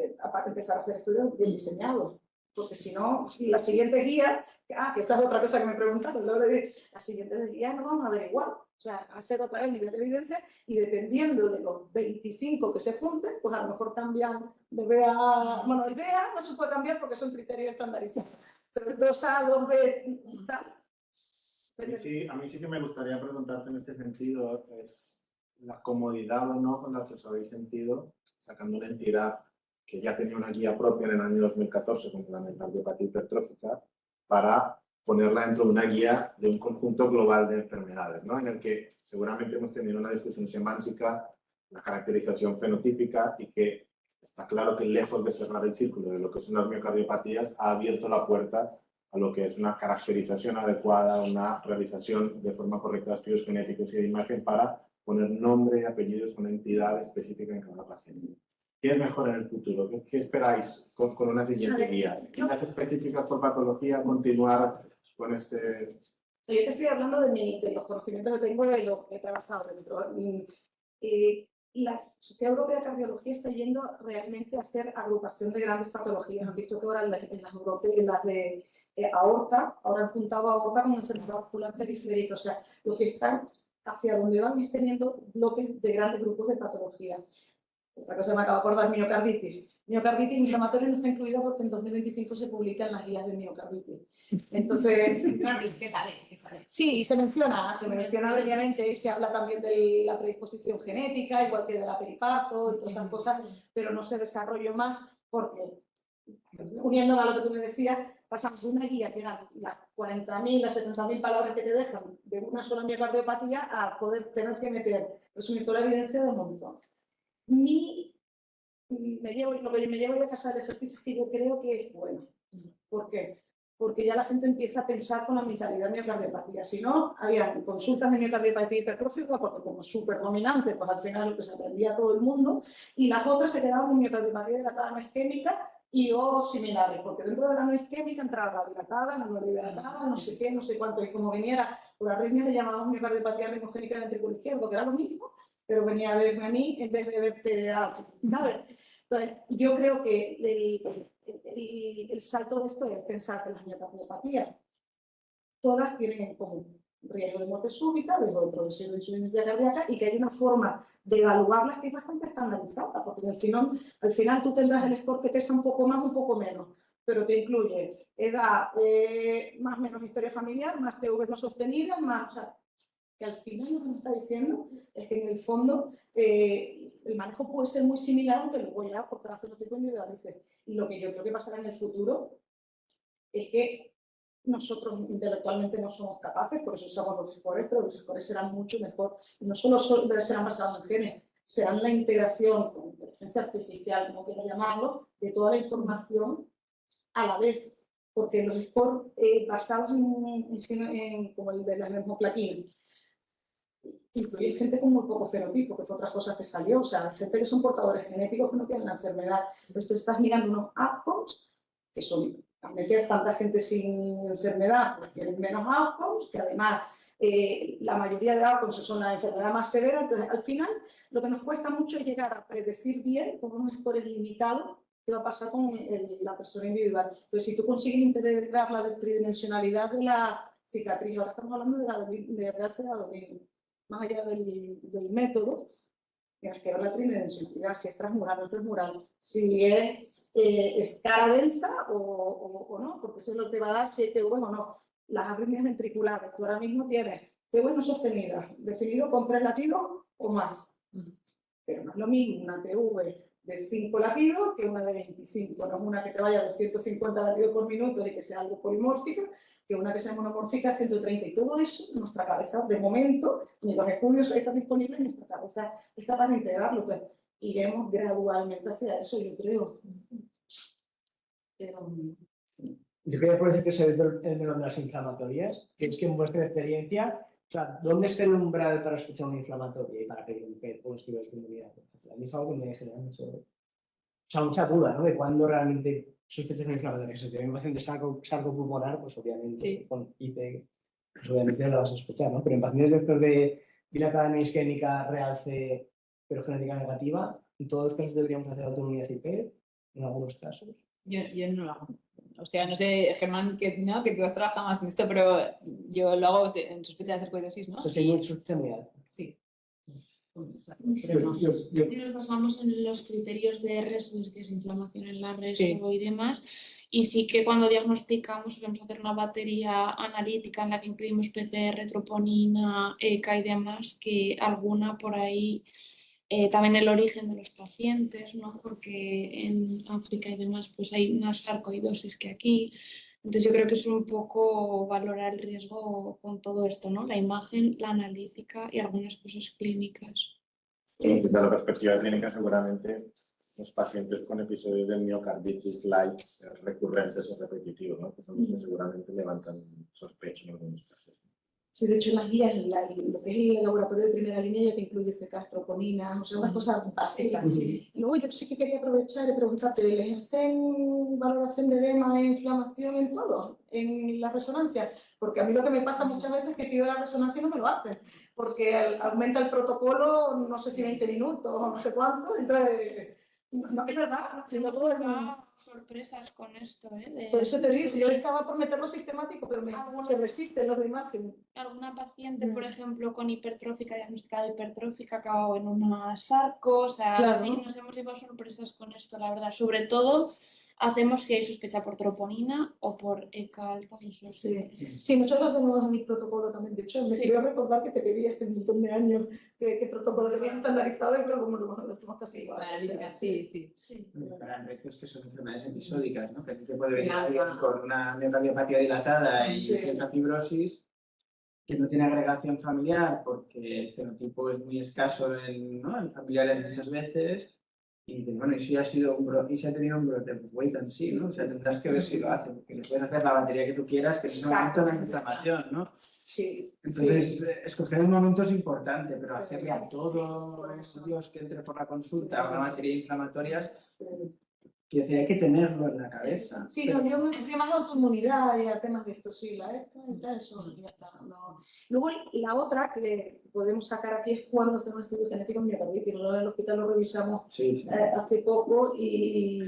empezar a hacer estudios bien diseñados. Porque si no, la siguiente guía, que esa es otra cosa que me preguntaron, las siguientes guías no vamos a averiguar O sea, hacer otra vez nivel de evidencia y dependiendo de los 25 que se junten, pues a lo mejor cambian de BA, bueno, el BA no se puede cambiar porque son criterios estandarizados, pero el 2A, 2B, tal. A mí sí que me gustaría preguntarte en este sentido, es la comodidad o no con la que os habéis sentido sacando una entidad que ya tenía una guía propia en el año 2014 contra la cardiopatía hipertrófica para ponerla dentro de una guía de un conjunto global de enfermedades, ¿no? En el que seguramente hemos tenido una discusión semántica, la caracterización fenotípica y que está claro que lejos de cerrar el círculo de lo que son las miocardiopatías ha abierto la puerta a lo que es una caracterización adecuada, una realización de forma correcta de estudios genéticos y de imagen para poner nombre y apellidos con entidad específica en cada paciente. ¿Qué es mejor en el futuro? ¿Qué esperáis con una siguiente guía? ¿Guías específicas por patología? ¿Continuar con este...? Yo te estoy hablando de los conocimientos que tengo y de lo que he trabajado dentro. La Sociedad Europea de Cardiología está yendo realmente a hacer agrupación de grandes patologías. Han visto que ahora en las europeas, en las de aorta, ahora han juntado aorta con enfermedad vascular periférica. O sea, los que están hacia donde van es teniendo bloques de grandes grupos de patología. Otra cosa me acabo de acordar, miocarditis. Miocarditis inflamatoria no está incluida porque en 2025 se publican las guías de miocarditis. Entonces... Bueno, pero es que sale. Sí, se menciona brevemente, se habla también de la predisposición genética, igual que de la periparto y todas esas cosas, pero no se desarrolló más porque, uniéndome a lo que tú me decías, pasamos de una guía que eran las 40.000, las 70.000 palabras que te dejan de una sola miocardiopatía a poder tener que meter resumir toda la evidencia de un montón. Lo que me llevo a casa del ejercicio es que yo creo que es bueno. ¿Por qué? Porque ya la gente empieza a pensar con la mentalidad de miocardiopatía. Si no, había consultas de miocardiopatía hipertrófica, porque como súper dominante, pues al final lo que se aprendía todo el mundo, y las otras se quedaban en miocardiopatía dilatada no isquémica y o similares, porque dentro de la no isquémica entraba la dilatada, la no dilatada, no sé qué, no sé cuánto, y como viniera por arritmia le llamábamos miocardiopatia rinogénica del ventrículo izquierdo, que era lo mismo, pero venía a verme a mí en vez de verte a ti, ¿sabes? Entonces, yo creo que el salto de esto es pensar que las miocardiopatías todas tienen en común riesgo de muerte súbita, riesgo de progresión de insuficiencia cardíaca y que hay una forma de evaluarlas que es bastante estandarizada, porque al final tú tendrás el score que pesa un poco más, un poco menos, pero te incluye edad, más o menos historia familiar, más TV no sostenidas, más... O sea, que al final lo que me está diciendo es que en el fondo el manejo puede ser muy similar, aunque luego ya por cada fenotipo individualice. Y lo que yo creo que pasará en el futuro es que nosotros intelectualmente no somos capaces, por eso usamos los scores, pero los scores serán mucho mejor. Y no solo serán basados en genes, serán la integración con inteligencia artificial, como quieras llamarlo, de toda la información a la vez. Porque los scores basados como el de la desmoplatina, incluye gente con muy poco fenotipo, que fue otra cosa que salió, o sea, gente que son portadores genéticos que no tienen la enfermedad. Entonces tú estás mirando unos outcomes que son, al meter tanta gente sin enfermedad, pues tienen menos outcomes, que además la mayoría de outcomes son la enfermedad más severa. Entonces, al final, lo que nos cuesta mucho es llegar a predecir bien, con unos scores limitados, qué va a pasar con la persona individual. Entonces, si tú consigues integrar la tridimensionalidad de la cicatriz, ahora estamos hablando de realce más allá del método, tienes que ver la tridimensionalidad, si es transmural o no transmural, si es escala densa o no, porque eso es lo que te va a dar si TV o no. Las arritmias ventriculares, tú ahora mismo tienes TV no sostenidas, definido con 3 latidos o más. Pero no es lo mismo una TV de 5 latidos que una de 25. No es una que te vaya a 250 latidos por minuto y que sea algo polimórfica, que una que sea monomórfica a 130. Y todo eso, nuestra cabeza, de momento, ni los estudios están disponibles, nuestra cabeza es capaz de integrarlo. Pues iremos gradualmente hacia eso, yo creo. Pero... Yo quería por que se ve el melón de las inflamatorias, que es que en vuestra experiencia, o sea, ¿dónde está el umbral para escuchar una inflamatoria y para pedir un PET o un estudio de disponibilidad? A mí es algo que me genera mucha duda, ¿no? De cuándo realmente sospechas una inflamatoria. Si tienes un paciente sarcopulmonar, pues obviamente sí, con IC, pues obviamente lo vas a sospechar, ¿no? Pero en pacientes de estos de dilatada no isquémica, realce, pero genética negativa, en todos los casos deberíamos hacer autonomía CIPET, en algunos casos. yo no lo hago. o sea, no sé, Germán, que tú has trabajado más en esto, pero yo lo hago en sospecha de sarcoidosis, ¿no? Sospecha muy alta. Sí. Nos basamos en los criterios de RESO, que es inflamación en la RESO y demás, y sí que cuando diagnosticamos solemos hacer una batería analítica en la que incluimos PCR, troponina, ECA y demás, que alguna por ahí, también el origen de los pacientes, ¿no? Porque en África y demás pues hay más sarcoidosis que aquí. Entonces yo creo que es un poco valorar el riesgo con todo esto, ¿no? La imagen, la analítica y algunas cosas clínicas. Y desde la perspectiva clínica, seguramente los pacientes con episodios de miocarditis light recurrentes o repetitivos, ¿no? Que son los que seguramente levantan sospecha en algunos casos. Sí, de hecho, en las guías, lo que es el laboratorio de primera línea ya te incluye troponina, o sea, unas cosas básicas. Y luego yo sí que quería aprovechar y preguntarte, ¿les hacen valoración de edema e inflamación en todo, en la resonancia? Porque a mí lo que me pasa muchas veces es que pido la resonancia y no me lo hacen, porque aumenta el protocolo, no sé si 20 minutos o no sé cuánto, entonces, no, es verdad, no, si no todo es sorpresas con esto, ¿eh? Por eso te digo, yo estaba por meterlo sistemático, pero se resisten los de imagen. Alguna paciente, por ejemplo, con hipertrófica, diagnosticada hipertrófica, acabó en una sarco, o sea, Claro. sí, nos hemos llevado sorpresas con esto, la verdad. Sobre todo, hacemos si hay sospecha por troponina o por ECA alta, eso sí, nosotros tenemos mi protocolo también. De hecho, me quiero recordar que te pedí hace un montón de años qué protocolo tenías estandarizado y creo que lo hacemos casi igual. Sí. Para retos que son enfermedades episódicas, ¿no? Que te puede venir alguien con una miocardiopatía dilatada y cierta fibrosis que no tiene agregación familiar porque el fenotipo es muy escaso en familiares muchas veces. Y dices, bueno, ¿y si ha sido y si ha tenido un brote? Pues wait and see, ¿no? O sea, tendrás que ver si lo hace, porque le puedes hacer la batería que tú quieras, que en ese momento no hay inflamación, ¿no? Sí. Entonces, escoger un momento es importante, pero hacerle a todo ese Dios que entre por la consulta una batería de inflamatorias, quiero decir, hay que tenerlo en la cabeza. Sí, pero yo me estoy más autoinmunidad y a temas de esto, sí, eso, ya está. No. Luego, la otra que podemos sacar aquí es cuando hacemos un estudio genético en miocarditis. Nosotros en el hospital lo revisamos hace poco y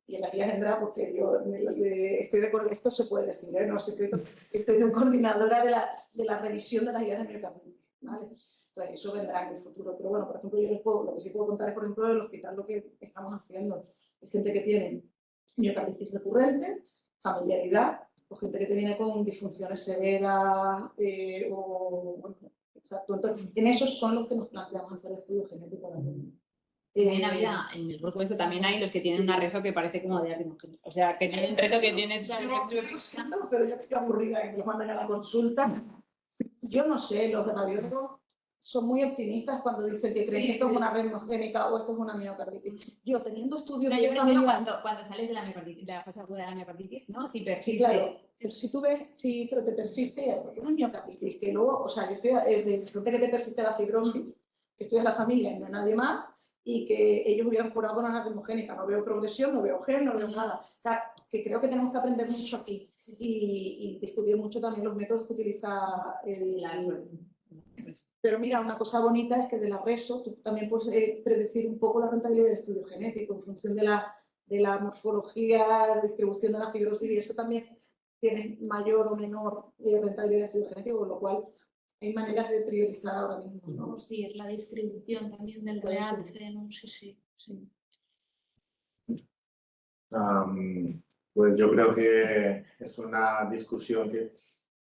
en la guía general, porque yo estoy de acuerdo, esto se puede decir, no es secreto, que estoy de coordinadora de la revisión de las guías de miocarditis, ¿vale? Entonces, eso vendrá en el futuro. Pero bueno, por ejemplo, lo que sí puedo contar es, por ejemplo, del hospital lo que estamos haciendo. Hay gente que tiene miocarditis recurrente, familiaridad, o gente que te viene con disfunciones severas, exacto. Entonces, en esos son los que nos planteamos hacer el estudio genético. También había, en el grupo esto también hay los que tienen una reso que parece como de arrimogéneo. O sea, que tienen reso que tienes... Pero yo estoy aburrida y me lo mandan a la consulta. Yo no sé, los de radiólogos son muy optimistas cuando dicen que creen que esto es una arritmogénica o esto es una miocarditis. Yo teniendo estudios... No, yo creo cuando sales de la miocarditis, la fase aguda de la miocarditis, ¿no? Si persiste... Sí, claro. Pero si tú ves, sí, pero te persiste, porque no es miocarditis, que luego, o sea, yo estoy desde que te persiste la fibrosis, que estoy en la familia y no hay nadie más, y que ellos hubieran curado con una arritmogénica. No veo progresión, no veo gen, no veo nada. O sea, que creo que tenemos que aprender mucho aquí y discutir mucho también los métodos que utiliza Pero mira, una cosa bonita es que de la RESO tú también puedes predecir un poco la rentabilidad del estudio genético en función de la morfología, la distribución de la fibrosis, y eso también tiene mayor o menor rentabilidad del estudio genético, con lo cual hay maneras de priorizar ahora mismo, ¿no? Sí, es la distribución también del real, ¿no? Sí. Pues yo creo que es una discusión que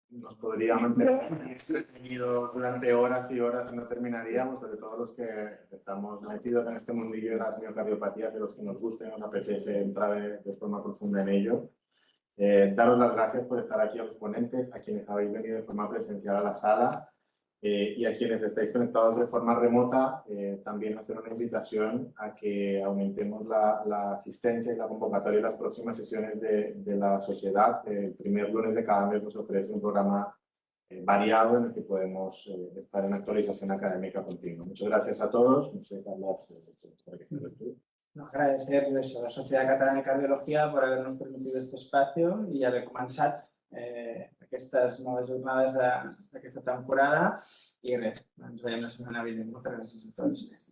nos podría mantener entretenidos durante horas y horas y no terminaríamos, sobre todo los que estamos metidos en este mundillo de las miocardiopatías, de los que nos gusta y nos apetece entrar de forma profunda en ello. Daros las gracias por estar aquí a los ponentes, a quienes habéis venido de forma presencial a la sala y a quienes estáis conectados de forma remota, también hacer una invitación a que aumentemos la asistencia y la convocatoria en las próximas sesiones de la sociedad. El primer lunes de cada mes nos ofrece un programa variado en el que podemos estar en actualización académica continua. Muchas gracias a todos. No sé, Carlos, agradecerles a la Societat Catalana de Cardiologia por habernos permitido este espacio i haver començat aquestes noves jornades d'aquesta temporada i res, ens veiem la setmana vinent. Moltes gràcies a tots. Sí.